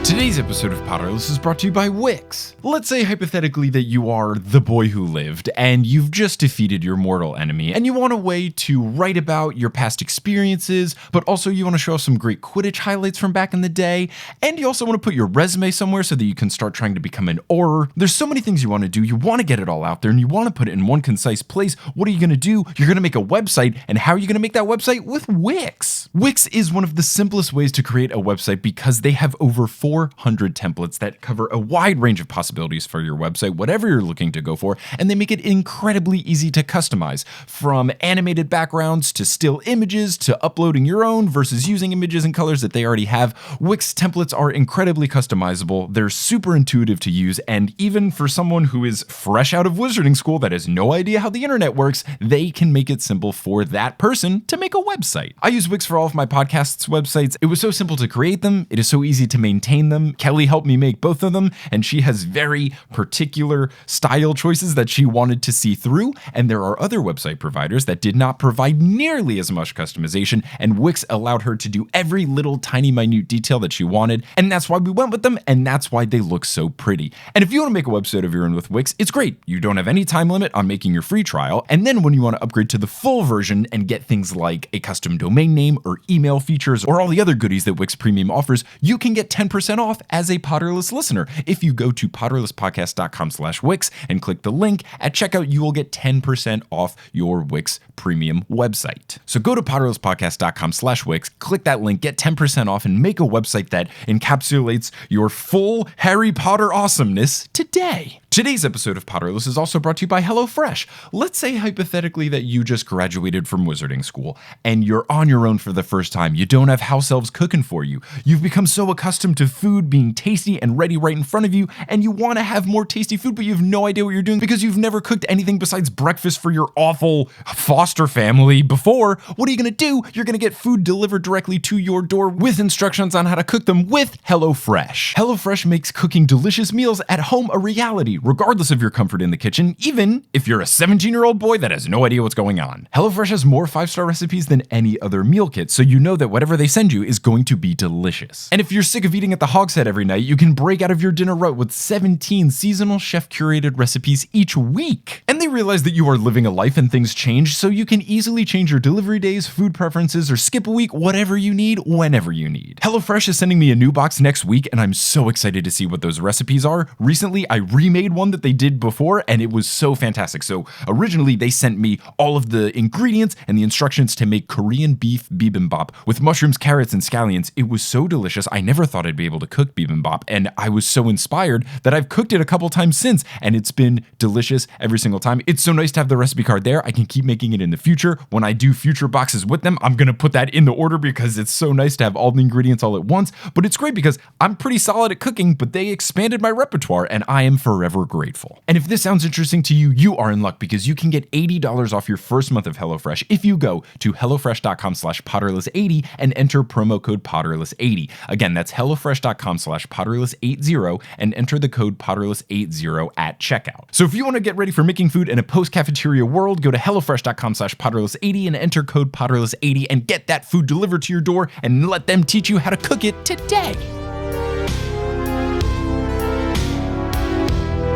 Speaker 3: Today's episode of Potterless is brought to you by Wix. Let's say hypothetically that you are the boy who lived and you've just defeated your mortal enemy and you want a way to write about your past experiences, but also you want to show off some great Quidditch highlights from back in the day, and you also want to put your resume somewhere so that you can start trying to become an Auror. There's so many things you want to do. You want to get it all out there and you want to put it in one concise place. What are you going to do? You're going to make a website, and how are you going to make that website? With Wix. Wix is one of the simplest ways to create a website because they have over 400 templates that cover a wide range of possibilities for your website, whatever you're looking to go for, and they make it incredibly easy to customize. From animated backgrounds to still images to uploading your own versus using images and colors that they already have, Wix templates are incredibly customizable, they're super intuitive to use, and even for someone who is fresh out of wizarding school that has no idea how the internet works, they can make it simple for that person to make a website. I use Wix for all of my podcasts' websites. It was so simple to create them, it is so easy to maintain them. Kelly helped me make both of them, and she has very particular style choices that she wanted to see through, and there are other website providers that did not provide nearly as much customization, and Wix allowed her to do every little tiny minute detail that she wanted, and that's why we went with them, and that's why they look so pretty. And if you want to make a website of your own with Wix, it's great. You don't have any time limit on making your free trial, and then when you want to upgrade to the full version and get things like a custom domain name or email features or all the other goodies that Wix Premium offers, you can get 10% off as a Potterless listener. If you go to potterlesspodcast.com/Wix and click the link at checkout, you will get 10% off your Wix Premium website. So go to potterlesspodcast.com/Wix, click that link, get 10% off, and make a website that encapsulates your full Harry Potter awesomeness today. Today's episode of Potterless is also brought to you by HelloFresh. Let's say hypothetically that you just graduated from wizarding school and you're on your own for the first time. You don't have house elves cooking for you. You've become so accustomed to food being tasty and ready right in front of you, and you want to have more tasty food, but you have no idea what you're doing because you've never cooked anything besides breakfast for your awful foster family before. What are you going to do? You're going to get food delivered directly to your door with instructions on how to cook them with HelloFresh. HelloFresh makes cooking delicious meals at home a reality, regardless of your comfort in the kitchen, even if you're a 17-year-old boy that has no idea what's going on. HelloFresh has more 5-star recipes than any other meal kit, so you know that whatever they send you is going to be delicious. And if you're sick of eating at the Hogshead every night, you can break out of your dinner rut with 17 seasonal chef-curated recipes each week. And they realize that you are living a life and things change, so you can easily change your delivery days, food preferences, or skip a week, whatever you need, whenever you need. HelloFresh is sending me a new box next week, and I'm so excited to see what those recipes are. Recently, I remade one that they did before, and it was so fantastic. So originally, they sent me all of the ingredients and the instructions to make Korean beef bibimbap with mushrooms, carrots, and scallions. It was so delicious. I never thought I'd be able to to cook bibimbap, and I was so inspired that I've cooked it a couple times since, and it's been delicious every single time. It's so nice to have the recipe card there. I can keep making it in the future. When I do future boxes with them, I'm going to put that in the order because it's so nice to have all the ingredients all at once. But it's great because I'm pretty solid at cooking, but they expanded my repertoire, and I am forever grateful. And if this sounds interesting to you, you are in luck because you can get $80 off your first month of HelloFresh if you go to hellofresh.com/Potterless80 and enter promo code Potterless80. Again, that's hellofresh.com/Potterless80 and enter the code Potterless80 at checkout. So if you want to get ready for making food in a post-cafeteria world, go to hellofresh.com/Potterless80 and enter code Potterless80 and get that food delivered to your door and let them teach you how to cook it today.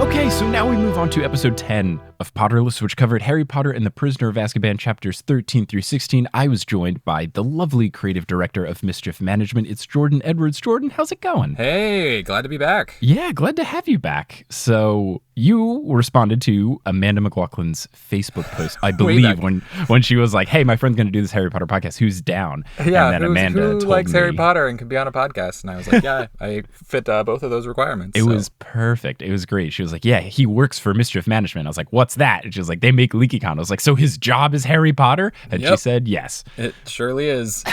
Speaker 3: Okay, so now we move on to episode 10 of Potterless, which covered Harry Potter and the Prisoner of Azkaban chapters 13 through 16. I was joined by the lovely creative director of Mischief Management. It's Jordan Edwards. Jordan, how's it going?
Speaker 5: Hey, glad to be back.
Speaker 3: Yeah, glad to have you back. So you responded to Amanda McLoughlin's Facebook post, I believe, when she was like, hey, my friend's going to do this Harry Potter podcast. Who's down?
Speaker 5: Yeah,
Speaker 3: and then Amanda
Speaker 5: who
Speaker 3: told
Speaker 5: likes
Speaker 3: me,
Speaker 5: Harry Potter and can be on a podcast? And I was like, yeah, I fit both of those requirements.
Speaker 3: It was perfect. It was great. She was like, yeah, he works for Mischief Management. I was like, what's that? And she was like, they make LeakyCon. I was like, so his job is Harry Potter? And she said, yes.
Speaker 5: It surely is.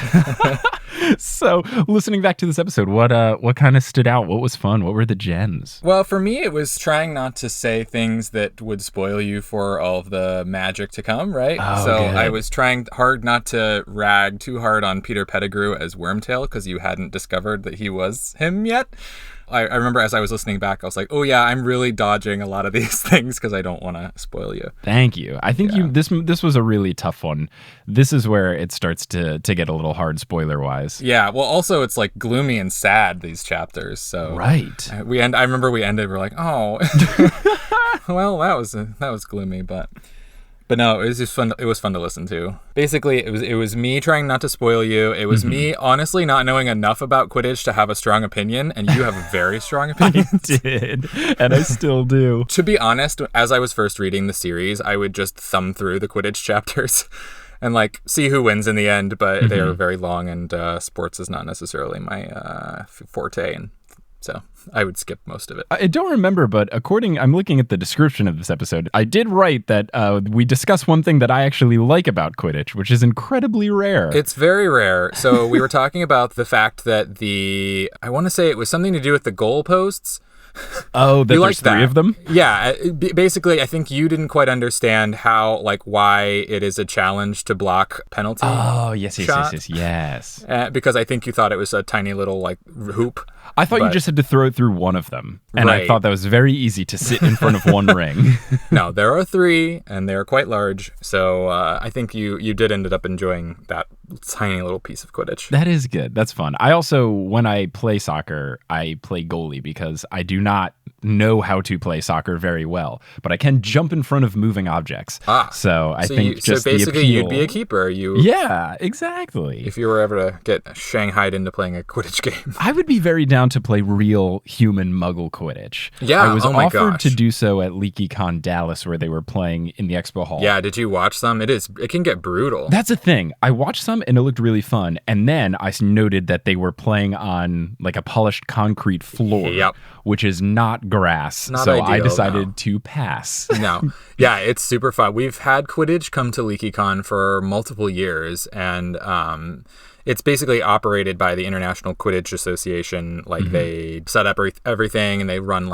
Speaker 3: So listening back to this episode, what kind of stood out? What was fun? What were the gems?
Speaker 5: Well, for me, it was trying not to say things that would spoil you for all of the magic to come, right?
Speaker 3: Oh,
Speaker 5: so
Speaker 3: good.
Speaker 5: I was trying hard not to rag too hard on Peter Pettigrew as Wormtail because you hadn't discovered that he was him yet. I remember as I was listening back, I was like, oh yeah, I'm really dodging a lot of these things because I don't want to spoil you.
Speaker 3: Thank you. I think this was a really tough one. This is where it starts to get a little hard spoiler-wise.
Speaker 5: Yeah, well, also it's like gloomy and sad, these chapters. So
Speaker 3: right.
Speaker 5: I remember we ended, we're like, oh, well, that was gloomy, but no, it was just fun. It was fun to listen to. Basically, it was me trying not to spoil you. It was me honestly not knowing enough about Quidditch to have a strong opinion, and you have a very strong opinion.
Speaker 3: I did, and I still do.
Speaker 5: To be honest, as I was first reading the series, I would just thumb through the Quidditch chapters and like see who wins in the end, but they are very long, and sports is not necessarily my forte, and so I would skip most of it.
Speaker 3: I don't remember, but I'm looking at the description of this episode. I did write that we discuss one thing that I actually like about Quidditch, which is incredibly rare.
Speaker 5: It's very rare. So we were talking about the fact that I want to say it was something to do with the goalposts.
Speaker 3: Oh, there's three of them?
Speaker 5: Yeah. Basically, I think you didn't quite understand why it is a challenge to block penalty.
Speaker 3: Oh, yes.
Speaker 5: Because I think you thought it was a tiny little hoop.
Speaker 3: I thought you just had to throw it through one of them. And
Speaker 5: right.
Speaker 3: I thought that was very easy to sit in front of one ring.
Speaker 5: No, there are three, and they're quite large. So I think you did end up enjoying that tiny little piece of Quidditch.
Speaker 3: That is good. That's fun. I also, when I play soccer, I play goalie because I do not know how to play soccer very well, but I can jump in front of moving objects. So I think just the appeal.
Speaker 5: So basically you'd be a keeper.
Speaker 3: Yeah, exactly.
Speaker 5: If you were ever to get shanghaied into playing a Quidditch game.
Speaker 3: I would be very down to play real human muggle Quidditch.
Speaker 5: Yeah,
Speaker 3: I was offered to do so at LeakyCon Dallas where they were playing in the expo hall.
Speaker 5: Yeah, did you watch some? It can get brutal.
Speaker 3: That's a thing. I watched some and it looked really fun. And then I noted that they were playing on a polished concrete floor, which is not grass.
Speaker 5: Not
Speaker 3: so
Speaker 5: ideal,
Speaker 3: I decided to pass.
Speaker 5: No. Yeah, it's super fun. We've had Quidditch come to LeakyCon for multiple years, and it's basically operated by the International Quidditch Association. They set up everything, and they run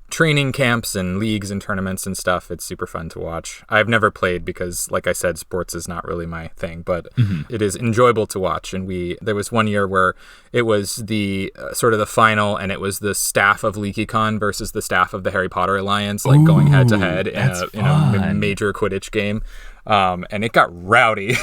Speaker 5: training camps and leagues and tournaments and stuff. It's super fun to watch. I've never played because, like I said, sports is not really my thing, but it is enjoyable to watch. And there was one year where it was the sort of the final, and it was the staff of LeakyCon versus the staff of the Harry Potter Alliance, going head to head in a major Quidditch game. And it got rowdy.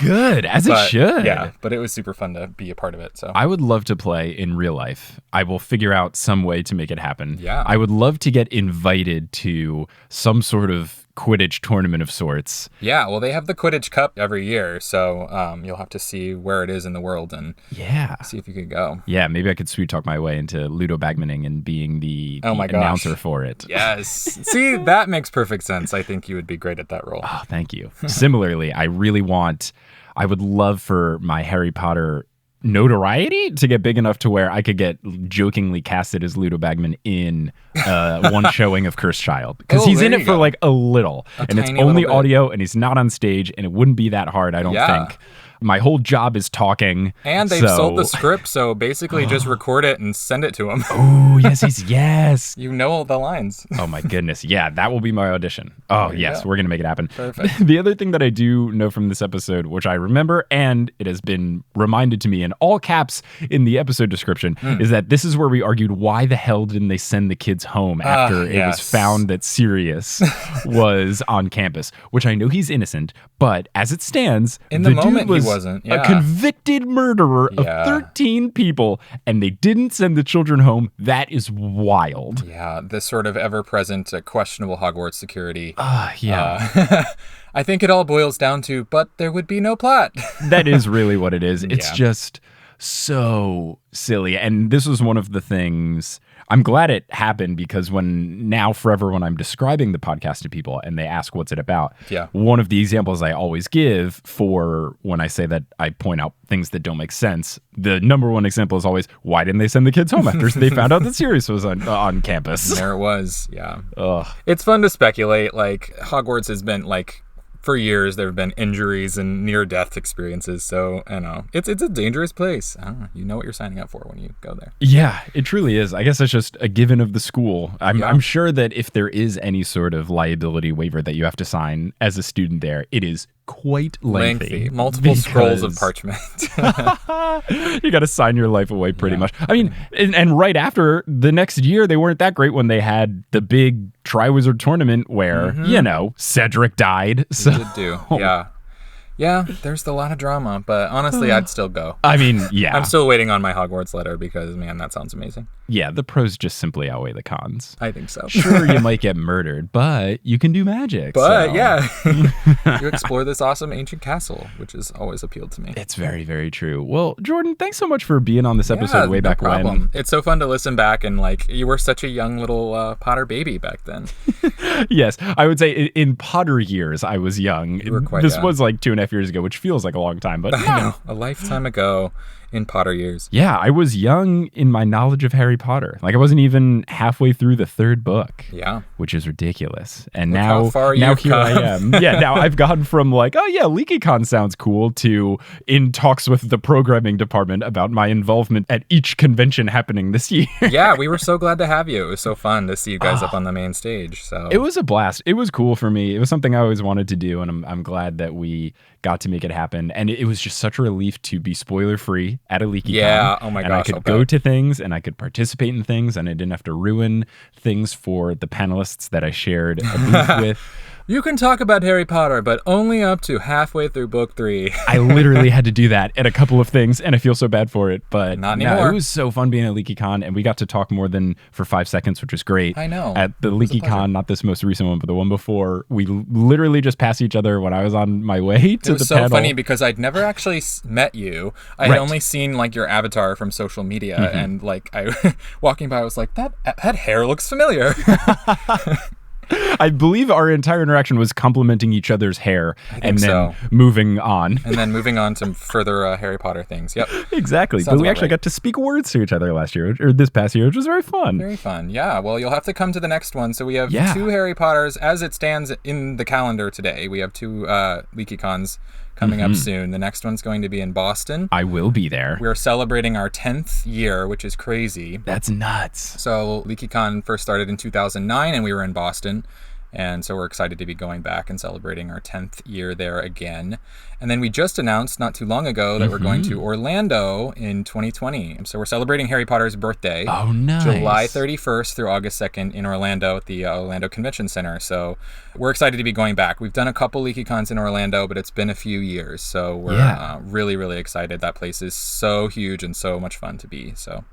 Speaker 3: Good, as it should.
Speaker 5: Yeah, but it was super fun to be a part of it. So
Speaker 3: I would love to play in real life. I will figure out some way to make it happen.
Speaker 5: Yeah.
Speaker 3: I would love to get invited to some sort of Quidditch tournament of sorts.
Speaker 5: Yeah, well, they have the Quidditch Cup every year, so you'll have to see where it is in the world and see if you could go.
Speaker 3: Yeah, maybe I could sweet talk my way into Ludo Bagmaning and being the announcer for it.
Speaker 5: Yes. See, that makes perfect sense. I think you would be great at that role.
Speaker 3: Oh, thank you. Similarly, I would love for my Harry Potter notoriety to get big enough to where I could get jokingly casted as Ludo Bagman in one showing of Cursed Child, because he's in it for like a little, and it's only audio, and he's not on stage, and it wouldn't be that hard, I don't think. My whole job is talking.
Speaker 5: And they've sold the script, so basically just record it and send it to him.
Speaker 3: Oh, yes.
Speaker 5: You know all the lines.
Speaker 3: Oh, my goodness. Yeah, that will be my audition. Oh, yes, we're going to make it happen.
Speaker 5: Perfect.
Speaker 3: The other thing that I do know from this episode, which I remember, and it has been reminded to me in all caps in the episode description, is that this is where we argued why the hell didn't they send the kids home after it was found that Sirius was on campus, which I know he's innocent, but as it stands,
Speaker 5: in the moment he wasn't.
Speaker 3: A convicted murderer of 13 people, and they didn't send the children home. That is wild.
Speaker 5: Yeah, this sort of ever-present questionable Hogwarts security.
Speaker 3: I
Speaker 5: think it all boils down to, but there would be no plot.
Speaker 3: That is really what it is. It's just so silly. And this was one of the things... I'm glad it happened, because now forever when I'm describing the podcast to people and they ask what's it about, one of the examples I always give for when I say that I point out things that don't make sense, the number one example is always, why didn't they send the kids home after they found out that Sirius was on campus?
Speaker 5: There it was, It's fun to speculate. Like, Hogwarts has been, like, for years, there have been injuries and near-death experiences. So, I know. It's a dangerous place. I don't know. You know what you're signing up for when you go there.
Speaker 3: Yeah, it truly is. I guess it's just a given of the school. I'm sure that if there is any sort of liability waiver that you have to sign as a student there, it is quite lengthy.
Speaker 5: Multiple scrolls of parchment.
Speaker 3: You got to sign your life away pretty much. I mean, and right after the next year, they weren't that great when they had the big Triwizard tournament where, Cedric died. So.
Speaker 5: He did do. Yeah, there's a lot of drama, but honestly, I'd still go.
Speaker 3: I mean, yeah.
Speaker 5: I'm still waiting on my Hogwarts letter because, man, that sounds amazing.
Speaker 3: Yeah, the pros just simply outweigh the cons.
Speaker 5: I think so.
Speaker 3: Sure, you might get murdered, but you can do magic.
Speaker 5: But, you explore this awesome ancient castle, which has always appealed to me.
Speaker 3: It's very, very true. Well, Jordan, thanks so much for being on this episode way back when.
Speaker 5: It's so fun to listen back, and, like, you were such a young little Potter baby back then.
Speaker 3: Yes, I would say in Potter years, I was young.
Speaker 5: You were quite
Speaker 3: This
Speaker 5: young.
Speaker 3: was like 2.5 years ago, which feels like a long time, but
Speaker 5: I know, a lifetime ago in Potter years.
Speaker 3: Yeah, I was young in my knowledge of Harry Potter. Like, I wasn't even halfway through the third book.
Speaker 5: Yeah.
Speaker 3: Which is ridiculous. And
Speaker 5: Look
Speaker 3: now
Speaker 5: how far
Speaker 3: here
Speaker 5: you've come.
Speaker 3: I am. Yeah, now I've gone from like, oh yeah, LeakyCon sounds cool, to in talks with the programming department about my involvement at each convention happening this year.
Speaker 5: Yeah, we were so glad to have you. It was so fun to see you guys up on the main stage. So
Speaker 3: it was a blast. It was cool for me. It was something I always wanted to do, and I'm glad that we got to make it happen. And it was just such a relief to be spoiler free at a LeakyCon.
Speaker 5: Yeah, oh my gosh.
Speaker 3: And I could go to things, and I could participate in things, and I didn't have to ruin things for the panelists that I shared a booth with.
Speaker 5: You can talk about Harry Potter, but only up to halfway through book 3.
Speaker 3: I literally had to do that at a couple of things, and I feel so bad for it. But
Speaker 5: not anymore.
Speaker 3: It was so fun being at LeakyCon, and we got to talk more than for 5 seconds, which was great.
Speaker 5: I know.
Speaker 3: At the LeakyCon, not this most recent one, but the one before, we literally just passed each other when I was on my way to the panel.
Speaker 5: It was so funny because I'd never actually met you. I had only seen like your avatar from social media, and like I walking by, I was like, that hair looks familiar.
Speaker 3: I believe our entire interaction was complimenting each other's hair and then moving on.
Speaker 5: And then moving on to further Harry Potter things. Yep.
Speaker 3: Exactly.
Speaker 5: Sounds
Speaker 3: but we actually got to speak words to each other last year, or this past year, which was very fun.
Speaker 5: Very fun. Yeah. Well, you'll have to come to the next one. So we have 2 Harry Potters as it stands in the calendar today. We have 2 LeakyCons coming up soon. The next one's going to be in Boston.
Speaker 3: I will be there.
Speaker 5: We're celebrating our 10th year, which is crazy.
Speaker 3: That's nuts.
Speaker 5: So LeakyCon first started in 2009, and we were in Boston. And so we're excited to be going back and celebrating our 10th year there again. And then we just announced not too long ago that we're going to Orlando in 2020. So we're celebrating Harry Potter's birthday.
Speaker 3: Oh, nice.
Speaker 5: July 31st through August 2nd in Orlando at the Orlando Convention Center. So we're excited to be going back. We've done a couple LeakyCons in Orlando, but it's been a few years. So we're really, really excited. That place is so huge and so much fun to be. So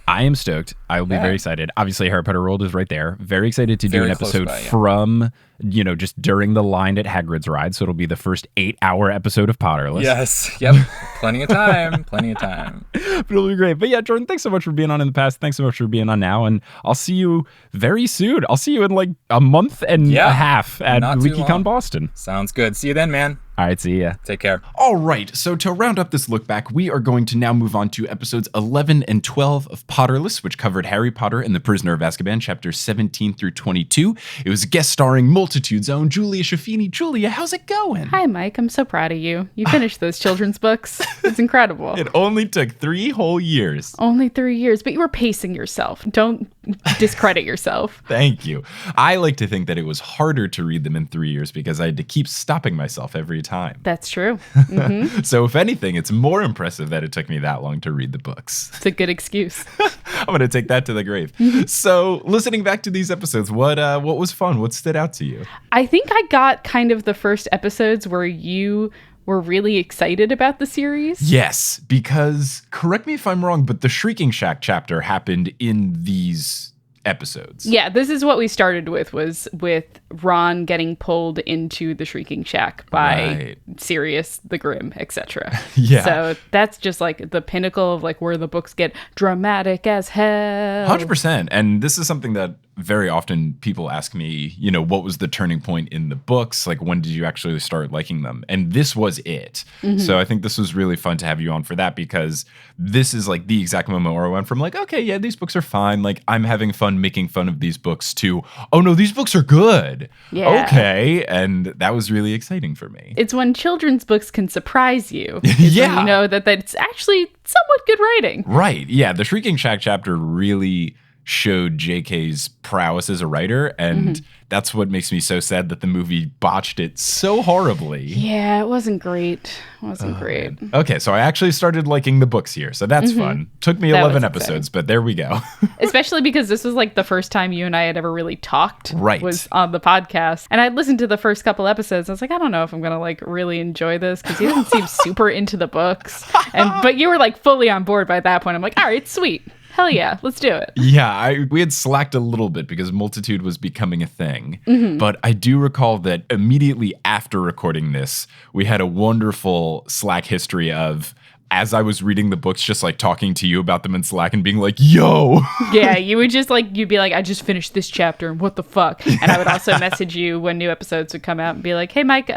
Speaker 3: I am stoked. I will be very excited. Obviously, Harry Potter World is right there. Very excited to do an episode from, just during the line at Hagrid's ride. So it'll be the first 8-hour episode of Potterless.
Speaker 5: Yes. Yep. Plenty of time. Plenty of time.
Speaker 3: But it'll be great. But yeah, Jordan, thanks so much for being on in the past. Thanks so much for being on now. And I'll see you very soon. I'll see you in like a month and a half at LeakyCon Boston.
Speaker 5: Sounds good. See you then, man.
Speaker 1: All right, see ya.
Speaker 5: Take care.
Speaker 3: All right, so to round up this look back, we are going to now move on to episodes 11 and 12 of Potterless, which covered Harry Potter and the Prisoner of Azkaban, chapters 17 through 22. It was guest starring Multitude's own Julia Schifini. Julia, how's it going?
Speaker 2: Hi, Mike. I'm so proud of you. You finished those children's books. It's incredible.
Speaker 3: It only took 3 whole years.
Speaker 2: Only 3 years, but you were pacing yourself. Don't discredit yourself.
Speaker 3: Thank you. I like to think that it was harder to read them in 3 years because I had to keep stopping myself every time.
Speaker 2: That's true. Mm-hmm.
Speaker 3: So if anything, it's more impressive that it took me that long to read the books.
Speaker 2: It's a good excuse.
Speaker 3: I'm going to take that to the grave. So listening back to these episodes, what was fun? What stood out to you?
Speaker 2: I think I got kind of the first episodes where you were really excited about the series.
Speaker 3: Yes, because, correct me if I'm wrong, but the Shrieking Shack chapter happened in these episodes.
Speaker 2: Yeah, this is what we started was with Ron getting pulled into the Shrieking Shack by Sirius the Grim, etc.
Speaker 3: Yeah.
Speaker 2: So that's just like the pinnacle of like where the books get dramatic as hell.
Speaker 3: 100%. And this is something that very often people ask me, you know, what was the turning point in the books? Like, when did you actually start liking them? And this was it. Mm-hmm. So I think this was really fun to have you on for that, because this is like the exact moment where I went from like, okay, yeah, these books are fine. Like, I'm having fun making fun of these books to, oh no, these books are good.
Speaker 2: Yeah.
Speaker 3: Okay. And that was really exciting for me.
Speaker 2: It's when children's books can surprise you.
Speaker 3: Yeah.
Speaker 2: When you know that it's actually somewhat good writing.
Speaker 3: Right. Yeah. The Shrieking Shack chapter really showed JK's prowess as a writer, and that's what makes me so sad that the movie botched it so horribly.
Speaker 2: Yeah, it wasn't great. It wasn't great.
Speaker 3: Okay, so I actually started liking the books here, so that's fun. Took me 11 episodes, but there we go.
Speaker 2: Especially because this was like the first time you and I had ever really talked.
Speaker 3: Right.
Speaker 2: Was on the podcast. And I listened to the first couple episodes. I was like, I don't know if I'm going to like really enjoy this, because he doesn't seem super into the books. But you were like fully on board by that point. I'm like, all right, sweet. Hell yeah, let's do it.
Speaker 3: Yeah, we had slacked a little bit because Multitude was becoming a thing. But I do recall that immediately after recording this, we had a wonderful Slack history of, as I was reading the books, just like talking to you about them in Slack and being like, yo.
Speaker 2: Yeah, you would just like, you'd be like, I just finished this chapter and what the fuck? And I would also message you when new episodes would come out and be like, hey, Mike,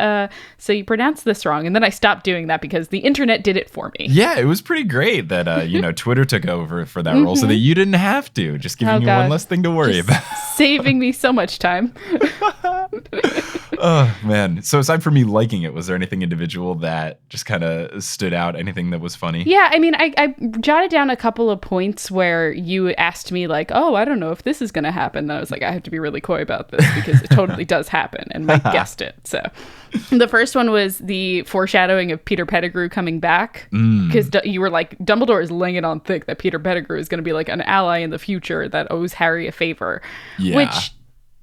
Speaker 2: so you pronounced this wrong. And then I stopped doing that because the internet did it for me.
Speaker 3: Yeah, it was pretty great that, you know, Twitter took over for that role so that you didn't have to. Just giving you one less thing to worry about.
Speaker 2: Saving me so much time.
Speaker 3: Oh, man. So aside from me liking it, was there anything individual that just kind of stood out? Anything that was funny?
Speaker 2: Yeah, I mean, I jotted down a couple of points where you asked me like, oh, I don't know if this is going to happen. And I was like, I have to be really coy about this because it totally does happen. And Mike guessed it. So the first one was the foreshadowing of Peter Pettigrew coming back. Because you were like, Dumbledore is laying it on thick that Peter Pettigrew is going to be like an ally in the future that owes Harry a favor.
Speaker 3: Yeah.
Speaker 2: Which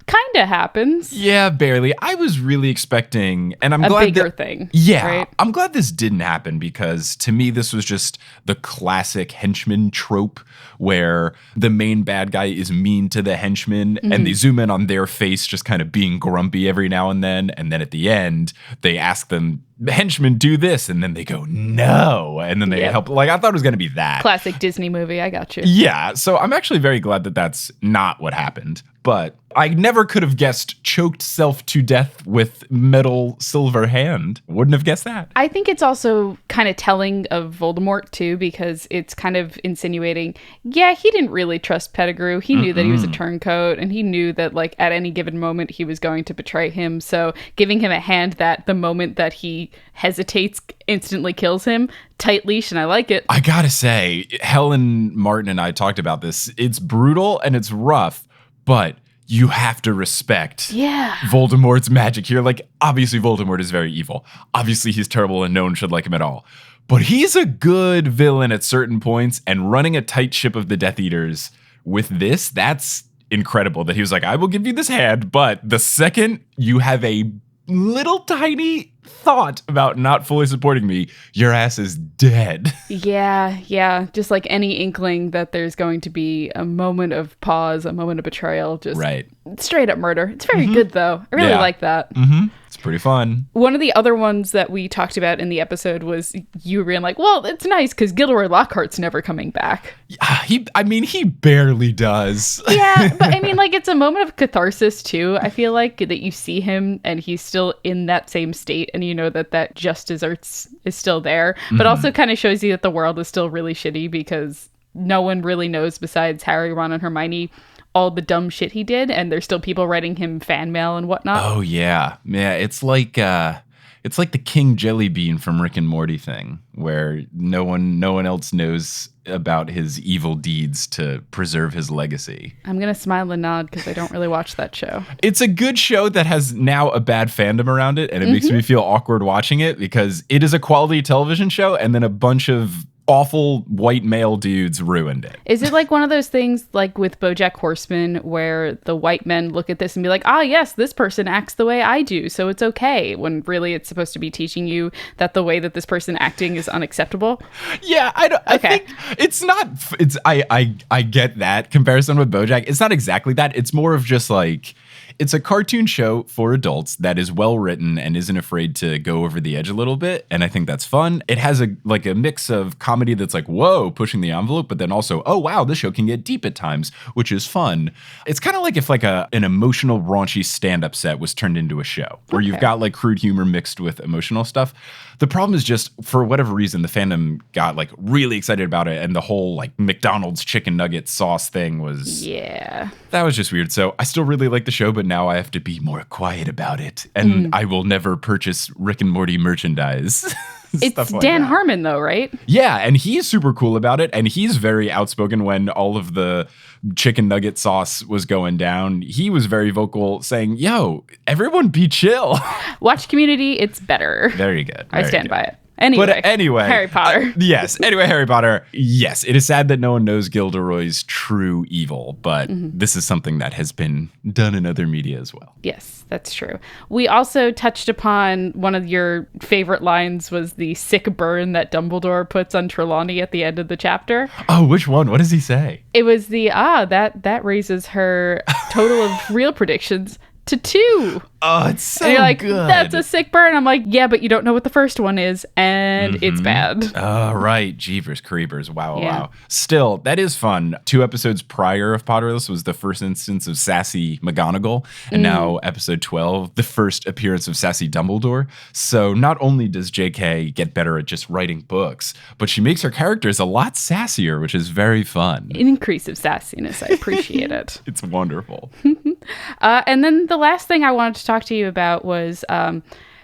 Speaker 2: kind of happens.
Speaker 3: Yeah, barely. I was really expecting, and I'm
Speaker 2: a
Speaker 3: glad
Speaker 2: bigger thing.
Speaker 3: Yeah,
Speaker 2: right?
Speaker 3: I'm glad this didn't happen, because to me this was just the classic henchman trope where the main bad guy is mean to the henchman and they zoom in on their face just kind of being grumpy every now and then at the end they ask them, henchmen, do this, and then they go no, and then they help. Like, I thought it was going to be that
Speaker 2: classic Disney movie. I got you.
Speaker 3: Yeah, so I'm actually very glad that that's not what happened. But I never could have guessed choked self to death with metal silver hand. Wouldn't have guessed that.
Speaker 2: I think it's also kind of telling of Voldemort too, because it's kind of insinuating, yeah, he didn't really trust Pettigrew. He knew that he was a turncoat, and he knew that like at any given moment he was going to betray him. So giving him a hand that the moment that he hesitates instantly kills him, tight leash, and I like it.
Speaker 3: I gotta say, Helen Martin and I talked about this. It's brutal and it's rough, but you have to respect Voldemort's magic here. Like, obviously Voldemort is very evil. Obviously he's terrible and no one should like him at all. But he's a good villain at certain points, and running a tight ship of the Death Eaters with this, that's incredible. That he was like, I will give you this hand, but the second you have a little tiny thought about not fully supporting me, your ass is dead.
Speaker 2: Yeah. Just like any inkling that there's going to be a moment of pause, a moment of betrayal, just straight up murder. It's very good though. I really like that.
Speaker 3: It's Pretty fun.
Speaker 6: One of the other ones that we talked about in the episode was you being like, well, it's nice because Gilderoy Lockhart's never coming back.
Speaker 3: He barely does.
Speaker 6: Yeah, but I mean, like, it's a moment of catharsis too. I feel like that you see him and he's still in that same state, and you know that just desserts is still there, but also kind of shows you that the world is still really shitty because no one really knows besides Harry, Ron, and Hermione all the dumb shit he did, and there's still people writing him fan mail and whatnot.
Speaker 3: Oh yeah. It's like the King Jellybean from Rick and Morty thing, where no one else knows about his evil deeds to preserve his legacy.
Speaker 6: I'm gonna smile and nod because I don't really watch that show.
Speaker 3: It's a good show that has now a bad fandom around it, and it makes me feel awkward watching it because it is a quality television show, and then a bunch of awful white male dudes ruined it.
Speaker 6: Is it like one of those things like with BoJack Horseman where the white men look at this and be like, ah, yes, this person acts the way I do, so it's okay, when really it's supposed to be teaching you that the way that this person acting is unacceptable?
Speaker 3: Yeah, I think it's not. I get that comparison with BoJack. It's not exactly that. It's more of just like, it's a cartoon show for adults that is well written and isn't afraid to go over the edge a little bit, and I think that's fun. It has a mix of comedy that's like, whoa, pushing the envelope, but then also, oh wow, this show can get deep at times, which is fun. It's kind of like if like an emotional raunchy stand-up set was turned into a show where you've got like crude humor mixed with emotional stuff. The problem is just, for whatever reason, the fandom got like really excited about it, and the whole like McDonald's chicken nugget sauce thing was, that was just weird. So I still really like the show, but now I have to be more quiet about it, and I will never purchase Rick and Morty merchandise.
Speaker 6: It's like Dan Harmon though, right?
Speaker 3: Yeah, and he's super cool about it, and he's very outspoken when all of the chicken nugget sauce was going down. He was very vocal saying, yo, everyone be chill.
Speaker 6: Watch Community, it's better.
Speaker 3: Very good.
Speaker 6: I stand by it. Anyway, Harry Potter.
Speaker 3: Harry Potter. Yes, it is sad that no one knows Gilderoy's true evil, but this is something that has been done in other media as well.
Speaker 6: Yes, that's true. We also touched upon one of your favorite lines was the sick burn that Dumbledore puts on Trelawney at the end of the chapter.
Speaker 3: Oh, which one? What does he say?
Speaker 6: It was the, that raises her total of real predictions to 2.
Speaker 3: Oh, it's so
Speaker 6: and you're like,
Speaker 3: good.
Speaker 6: That's a sick burn. I'm like, yeah, but you don't know what the first one is, and it's bad.
Speaker 3: Oh, right. Jeepers creepers. Wow. Still, that is fun. 2 episodes prior of Potterless was the first instance of Sassy McGonagall, and now episode 12, the first appearance of Sassy Dumbledore. So not only does JK get better at just writing books, but she makes her characters a lot sassier, which is very fun.
Speaker 6: An increase of sassiness. I appreciate it.
Speaker 3: It's wonderful.
Speaker 6: And then the last thing I wanted to talk to you about was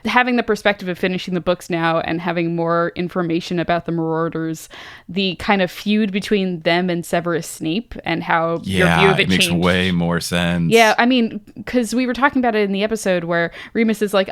Speaker 6: having the perspective of finishing the books now and having more information about the Marauders, the kind of feud between them and Severus Snape, and how your view of it changed.
Speaker 3: Makes way more sense.
Speaker 6: Yeah, I mean, because we were talking about it in the episode where Remus is like,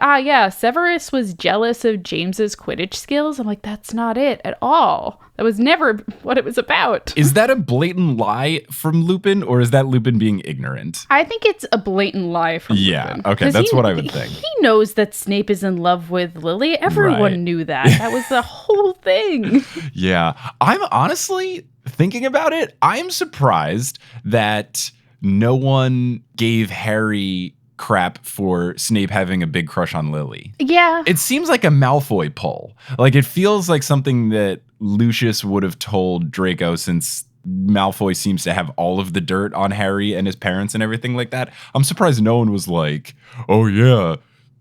Speaker 6: Severus was jealous of James's Quidditch skills. I'm like, that's not it at all. That was never what it was about.
Speaker 3: Is that a blatant lie from Lupin, or is that Lupin being ignorant?
Speaker 6: I think it's a blatant lie from Lupin.
Speaker 3: Okay, that's what I would think.
Speaker 6: He knows that Snape is in love with Lily. Everyone knew that. That was the whole thing.
Speaker 3: Yeah. I'm honestly thinking about it. I'm surprised that no one gave Harry crap for Snape having a big crush on Lily.
Speaker 6: Yeah.
Speaker 3: It seems like a Malfoy pull. Like, it feels like something that Lucius would have told Draco, since Malfoy seems to have all of the dirt on Harry and his parents and everything like that. I'm surprised no one was like, oh yeah,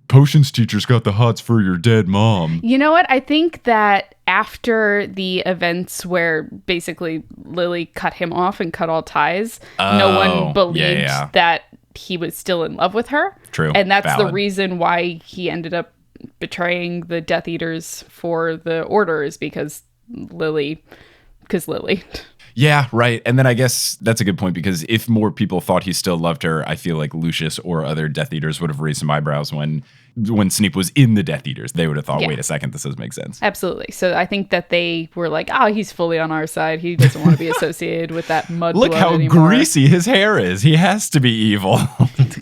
Speaker 3: potions teacher's got the hots for your dead mom.
Speaker 6: You know what? I think that after the events where basically Lily cut him off and cut all ties, no one believed that he was still in love with her. True. And that's the reason why he ended up betraying the Death Eaters for the Order, is because Lily.
Speaker 3: Yeah, right. And then I guess that's a good point, because if more people thought he still loved her, I feel like Lucius or other Death Eaters would have raised some eyebrows when Snape was in the Death Eaters. They would have thought, wait a second, this doesn't make sense.
Speaker 6: Absolutely. So I think that they were like, he's fully on our side. He doesn't want to be associated with that mud
Speaker 3: Look
Speaker 6: blood
Speaker 3: how
Speaker 6: anymore.
Speaker 3: greasy his hair is. He has to be evil.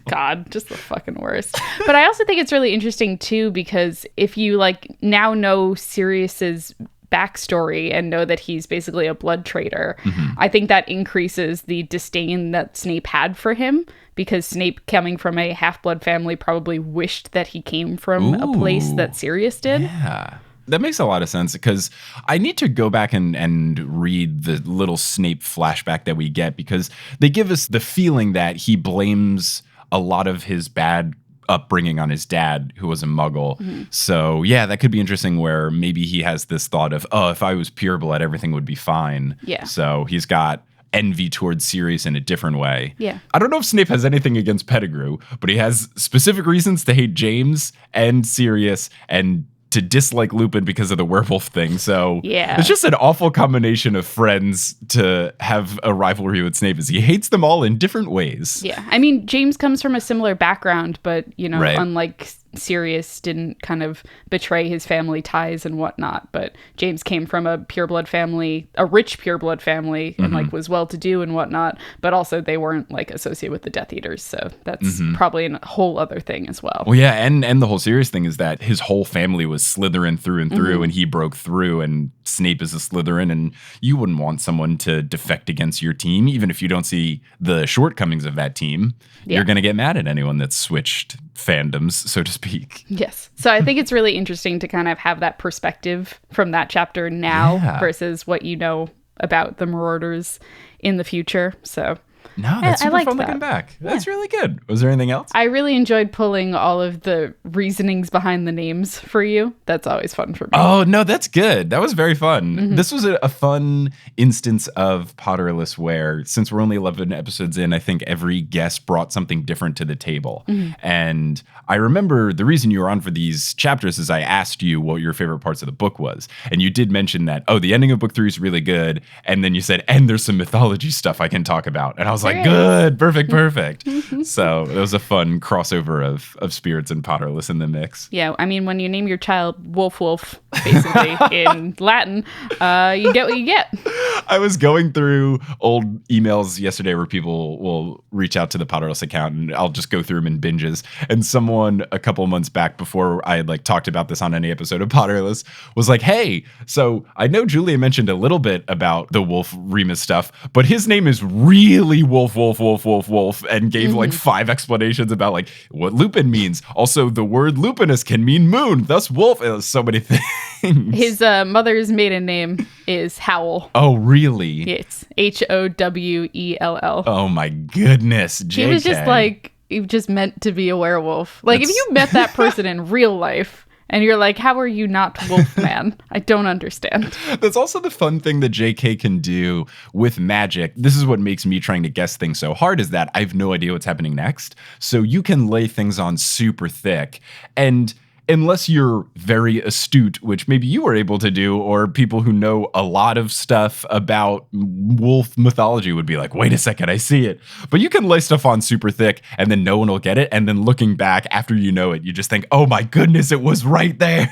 Speaker 6: God, just the fucking worst. But I also think it's really interesting too, because if you now know Sirius's backstory and know that he's basically a blood traitor, I think that increases the disdain that Snape had for him, because Snape, coming from a half-blood family, probably wished that he came from a place that Sirius did.
Speaker 3: Yeah. That makes a lot of sense, because I need to go back and read the little Snape flashback that we get, because they give us the feeling that he blames a lot of his bad upbringing on his dad, who was a muggle. So yeah, that could be interesting, where maybe he has this thought of, oh, if I was pureblood, everything would be fine.
Speaker 6: Yeah.
Speaker 3: So he's got envy towards Sirius in a different way.
Speaker 6: Yeah.
Speaker 3: I don't know if Snape has anything against Pettigrew, but he has specific reasons to hate James and Sirius and to dislike Lupin because of the werewolf thing. So
Speaker 6: yeah,
Speaker 3: it's just an awful combination of friends to have a rivalry with Snape, as he hates them all in different ways.
Speaker 6: Yeah. I mean, James comes from a similar background, but, you know,
Speaker 3: Right.
Speaker 6: unlike Sirius didn't kind of betray his family ties and whatnot, but James came from a pureblood family, a rich pureblood family, and like was well-to-do and whatnot, but also they weren't like associated with the Death Eaters, so that's probably a whole other thing as well.
Speaker 3: Well, yeah, and the whole Sirius thing is that his whole family was Slytherin through and through, and he broke through, and Snape is a Slytherin, and you wouldn't want someone to defect against your team, even if you don't see the shortcomings of that team.
Speaker 6: Yeah.
Speaker 3: You're going to get mad at anyone that's switched fandoms, so to speak.
Speaker 6: Yes. So I think it's really interesting to kind of have that perspective from that chapter now versus what you know about the Marauders in the future. So
Speaker 3: No, that's
Speaker 6: I
Speaker 3: super
Speaker 6: liked
Speaker 3: fun
Speaker 6: that.
Speaker 3: looking back. That's really good. Was there anything else?
Speaker 6: I really enjoyed pulling all of the reasonings behind the names for you. That's always fun for me.
Speaker 3: Oh, no, that's good. That was very fun. This was a fun instance of Potterless where, since we're only 11 episodes in, I think every guest brought something different to the table. And I remember the reason you were on for these chapters is I asked you what your favorite parts of the book was. And you did mention that, oh, the ending of book 3 is really good. And then you said, and there's some mythology stuff I can talk about. And I was like, good, perfect. So it was a fun crossover of spirits and Potterless in the mix.
Speaker 6: Yeah, I mean, when you name your child Wolf, basically, in Latin, you get what you get.
Speaker 3: I was going through old emails yesterday where people will reach out to the Potterless account, and I'll just go through them in binges. And someone a couple months back, before I had like talked about this on any episode of Potterless, was like, hey, so I know Julia mentioned a little bit about the Wolf Remus stuff, but his name is really Wolf, and gave like 5 explanations about like what Lupin means. Also, the word lupinus can mean moon, thus wolf, and so many things.
Speaker 6: His mother's maiden name is Howell.
Speaker 3: Oh, really?
Speaker 6: It's Howell.
Speaker 3: Oh my goodness, JK.
Speaker 6: He was just like, he was just meant to be a werewolf. Like, if you met that person in real life and you're like, how are you not Wolfman? I don't understand.
Speaker 3: That's also the fun thing that JK can do with magic. This is what makes me trying to guess things so hard, is that I have no idea what's happening next. So you can lay things on super thick, and unless you're very astute, which maybe you were able to do, or people who know a lot of stuff about wolf mythology would be like, wait a second, I see it. But you can lay stuff on super thick and then no one will get it. And then looking back after you know it, you just think, oh my goodness, it was right there.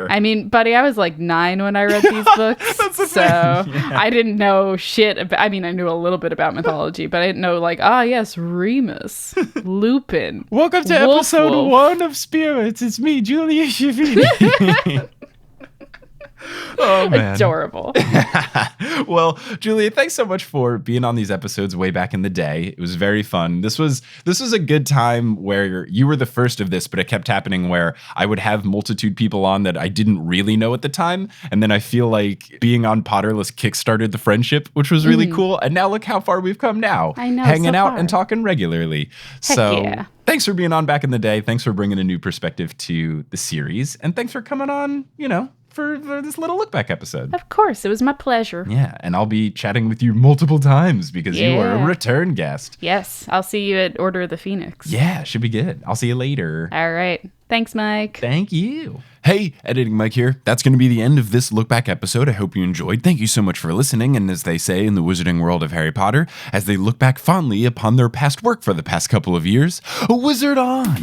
Speaker 6: I mean, buddy, I was like 9 when I read these books.
Speaker 3: That's the
Speaker 6: so
Speaker 3: thing.
Speaker 6: I didn't know shit about, I mean, I knew a little bit about mythology, but I didn't know like, yes, Remus, Lupin.
Speaker 3: Welcome to
Speaker 6: Wolf
Speaker 3: episode
Speaker 6: Wolf.
Speaker 3: 1 of Spirits. It's me, Julia Schifini. Oh, man.
Speaker 6: Adorable.
Speaker 3: Well, Julia, thanks so much for being on these episodes way back in the day. It was very fun. This was a good time where you were the first of this, but it kept happening where I would have multitude people on that I didn't really know at the time. And then I feel like being on Potterless kickstarted the friendship, which was really cool. And now look how far we've come now.
Speaker 6: I know,
Speaker 3: Hanging
Speaker 6: so
Speaker 3: out
Speaker 6: far.
Speaker 3: and talking regularly.
Speaker 6: Heck
Speaker 3: So
Speaker 6: yeah.
Speaker 3: thanks for being on back in the day. Thanks for bringing a new perspective to the series. And thanks for coming on, for this little look back episode.
Speaker 6: Of course, it was my pleasure.
Speaker 3: Yeah, and I'll be chatting with you multiple times because you are a
Speaker 6: Yeah.
Speaker 3: return guest.
Speaker 6: Yes, I'll see you at Order of the Phoenix.
Speaker 3: Yeah, should be good. I'll see you later.
Speaker 6: All right. Thanks, Mike.
Speaker 3: Thank you. Hey, Editing Mike here. That's going to be the end of this look back episode. I hope you enjoyed. Thank you so much for listening. And as they say in the wizarding world of Harry Potter, as they look back fondly upon their past work for the past couple of years, a wizard on.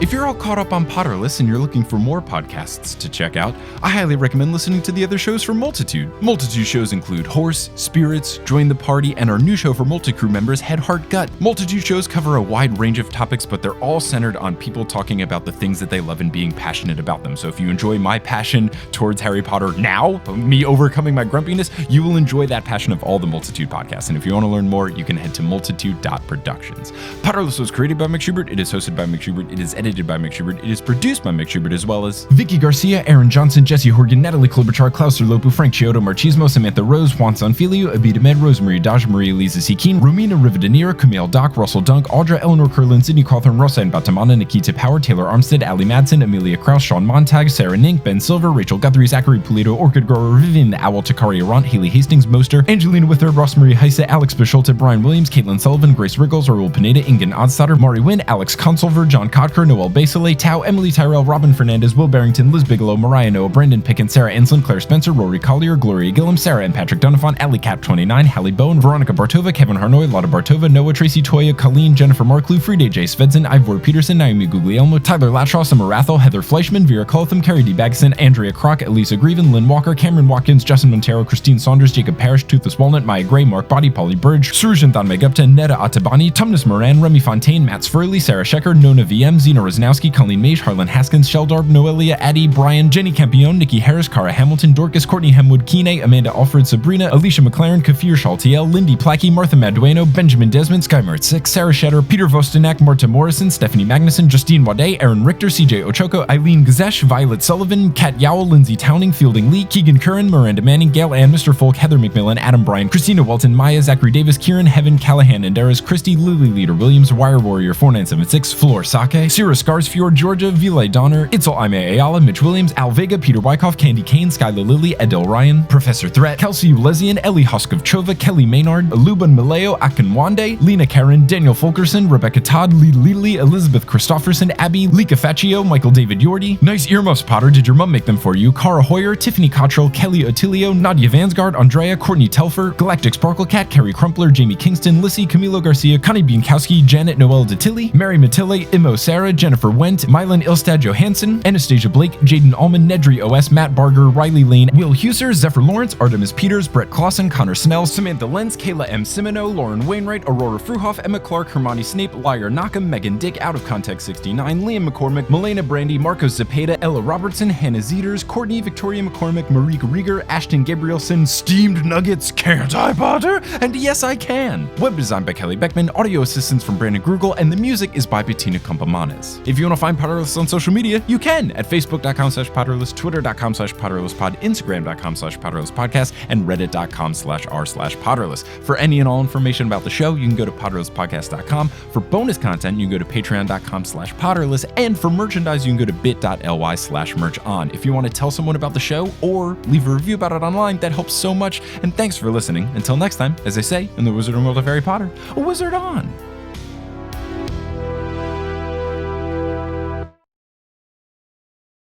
Speaker 3: If you're all caught up on Potterless and you're looking for more podcasts to check out, I highly recommend listening to the other shows from Multitude. Multitude shows include Horse, Spirits, Join the Party, and our new show for Multicrew members, Head, Heart, Gut. Multitude shows cover a wide range of topics, but they're all centered on people talking about the things that they love and being passionate about them. So if you enjoy my passion towards Harry Potter now, me overcoming my grumpiness, you will enjoy that passion of all the Multitude podcasts. And if you want to learn more, you can head to multitude.productions. Potterless was created by Mick Schubert, it is hosted by Mick Schubert, it is edited by Mick Schubert, it is produced by Mick Schubert, as well as Vicky Garcia, Aaron Johnson, Jesse Horgan, Natalie Klobuchar, Klaus Lopu, Frank Chiodo, Marchismo, Samantha Rose, Juan Sanfilio, Abida Med, Rosemary Daj, Maria Lisa C. Keen, Romina Rivadeneira, Camille Dock, Russell Dunk, Audra, Eleanor Curlin, Sydney Cawthorn, Rosa and Batamana, Nikita Power, Taylor Armstead, Ali Madsen, Amelia Kraus, Sean Montag, Sarah Nink, Ben Silver, Rachel Guthrie, Zachary Pulido, Orchid Grower, Vivian the Owl, Takari Arant, Haley Hastings, Moster, Angelina Witherd, Rosemary Heise, Alex Bisholte, Brian Williams, Caitlin Sullivan, Grace Riggles, Raul Pineda, Ingen Odstatter, Mari Wynn, Alex Consolver, John Kotker, Noel Basile, Tao, Emily Tyrell, Robin Fernandez, Will Barrington, Liz Bigelow, Mariah Noah, Brandon Pickens, Sarah Anslin, Claire Spencer, Rory Collier, Gloria Gillum, Sarah and Patrick Donifant, Ali Cap 29, Hallie Bowen, Veronica Bartova, Kevin Harnoy, Lotta Bartova, Noah Tracy Toya, Colleen, Jennifer Marklew, Friday J. Svedson, Ivor Peterson, Naomi Guglielmo, Tyler Latshaw, Summer Rathel, Heather Fleischman, Vera Coltham, Carrie D. Bagson, Andrea Kroc, Elisa Grieven, Lynn Walker, Cameron Watkins, Justin Montero, Christine Saunders, Jacob Parrish, Toothless Walnut, Maya Gray, Mark Body, Polly Burge, Surujanthan Megupta, Netta Atabani, Tumnus Moran, Remy Fontaine, Matt Sfurley, Sarah Shecker, Nona VM, Zena Rosnowski, Colleen Mage, Harlan Haskins, Sheldarb, Noelia, Addie, Brian, Jenny Campione, Nikki Harris, Cara Hamilton, Dorcas, Courtney Hemwood, Kine, Amanda Alfred, Sabrina, Alicia McLaren, Kafir Shaltiel, Lindy Plackey, Martha Madueno, Benjamin Desmond, Skymart 6, Sarah Shetter, Peter Vostenak, Marta Morrison, Stephanie Magnuson, Justine Wade, Aaron Richter, CJ Ochoko, Eileen Gazesh, Violet Sullivan, Kat Yowell, Lindsay Towning, Fielding Lee, Keegan Curran, Miranda Manning, Gail Ann, Mr. Folk, Heather McMillan, Adam Bryan, Christina Walton, Maya, Zachary Davis, Kieran, Heaven, Callahan, Enderas, Christy, Lily Leader Williams, Wire Warrior 4976, Floor Sake, Sierra Scarsfjord, Georgia, Vilay Donner, Itzel Aime Ayala, Mitch Williams, Al Vega, Peter Wyckoff, Candy Kane, Skylar Lilly, Adele Ryan, Professor Threat, Kelsey Ulesian, Ellie Hoskovchova, Kelly Maynard, Luban Maleo, Akinwande, Lena Karen, Daniel Fulkerson, Rebecca Todd, Lee Lily, Elizabeth Christofferson, Abby, Lika Faccio, Michael David Yordi, Nice Earmuffs Potter, Did Your Mum Make Them For You, Cara Hoyer, Tiffany Cottrell, Kelly Otilio, Nadia Vansgard, Andrea, Courtney Telfer, Galactic Sparkle Cat, Carrie Crumpler, Jamie Kingston, Lissy, Camilo Garcia, Connie Bienkowski, Janet Noel Detilly, Mary Matille, Imo Sarah, Jennifer Wendt, Mylan Ilstad Johansson, Anastasia Blake, Jaden Allman, Nedry OS, Matt Barger, Riley Lane, Will Huser, Zephyr Lawrence, Artemis Peters, Brett Clausen, Connor Snell, Samantha Lenz, Kayla M. Simino, Lauren Wainwright, Aurora Fruhoff, Emma Clark, Hermione Snape, Liar Nakam, Megan Dick, Out of Context 69, Liam McCormick, Milena Brandy, Marco Zepeda, Ella Robertson, Hannah Zeters, Courtney, Victoria McCormick, Marique Rieger, Ashton Gabrielson, Steamed Nuggets, Can't I, Potter? And yes, I can. Web design by Kelly Beckman, audio assistance from Brandon Grugel, and the music is by Bettina Compamanes. If you want to find Potterless on social media, you can at facebook.com/Potterless, twitter.com/PotterlessPod, instagram.com/PotterlessPodcast, and reddit.com/r/Potterless. For any and all information about the show, you can go to PotterlessPodcast.com. For bonus content, you can go to patreon.com/Potterless, and for merchandise, you can go to bit.ly/merchon. If you want to tell someone about the show or leave a review about it online, that helps so much. And thanks for listening. Until next time, as they say in the Wizarding World of Harry Potter, a wizard on!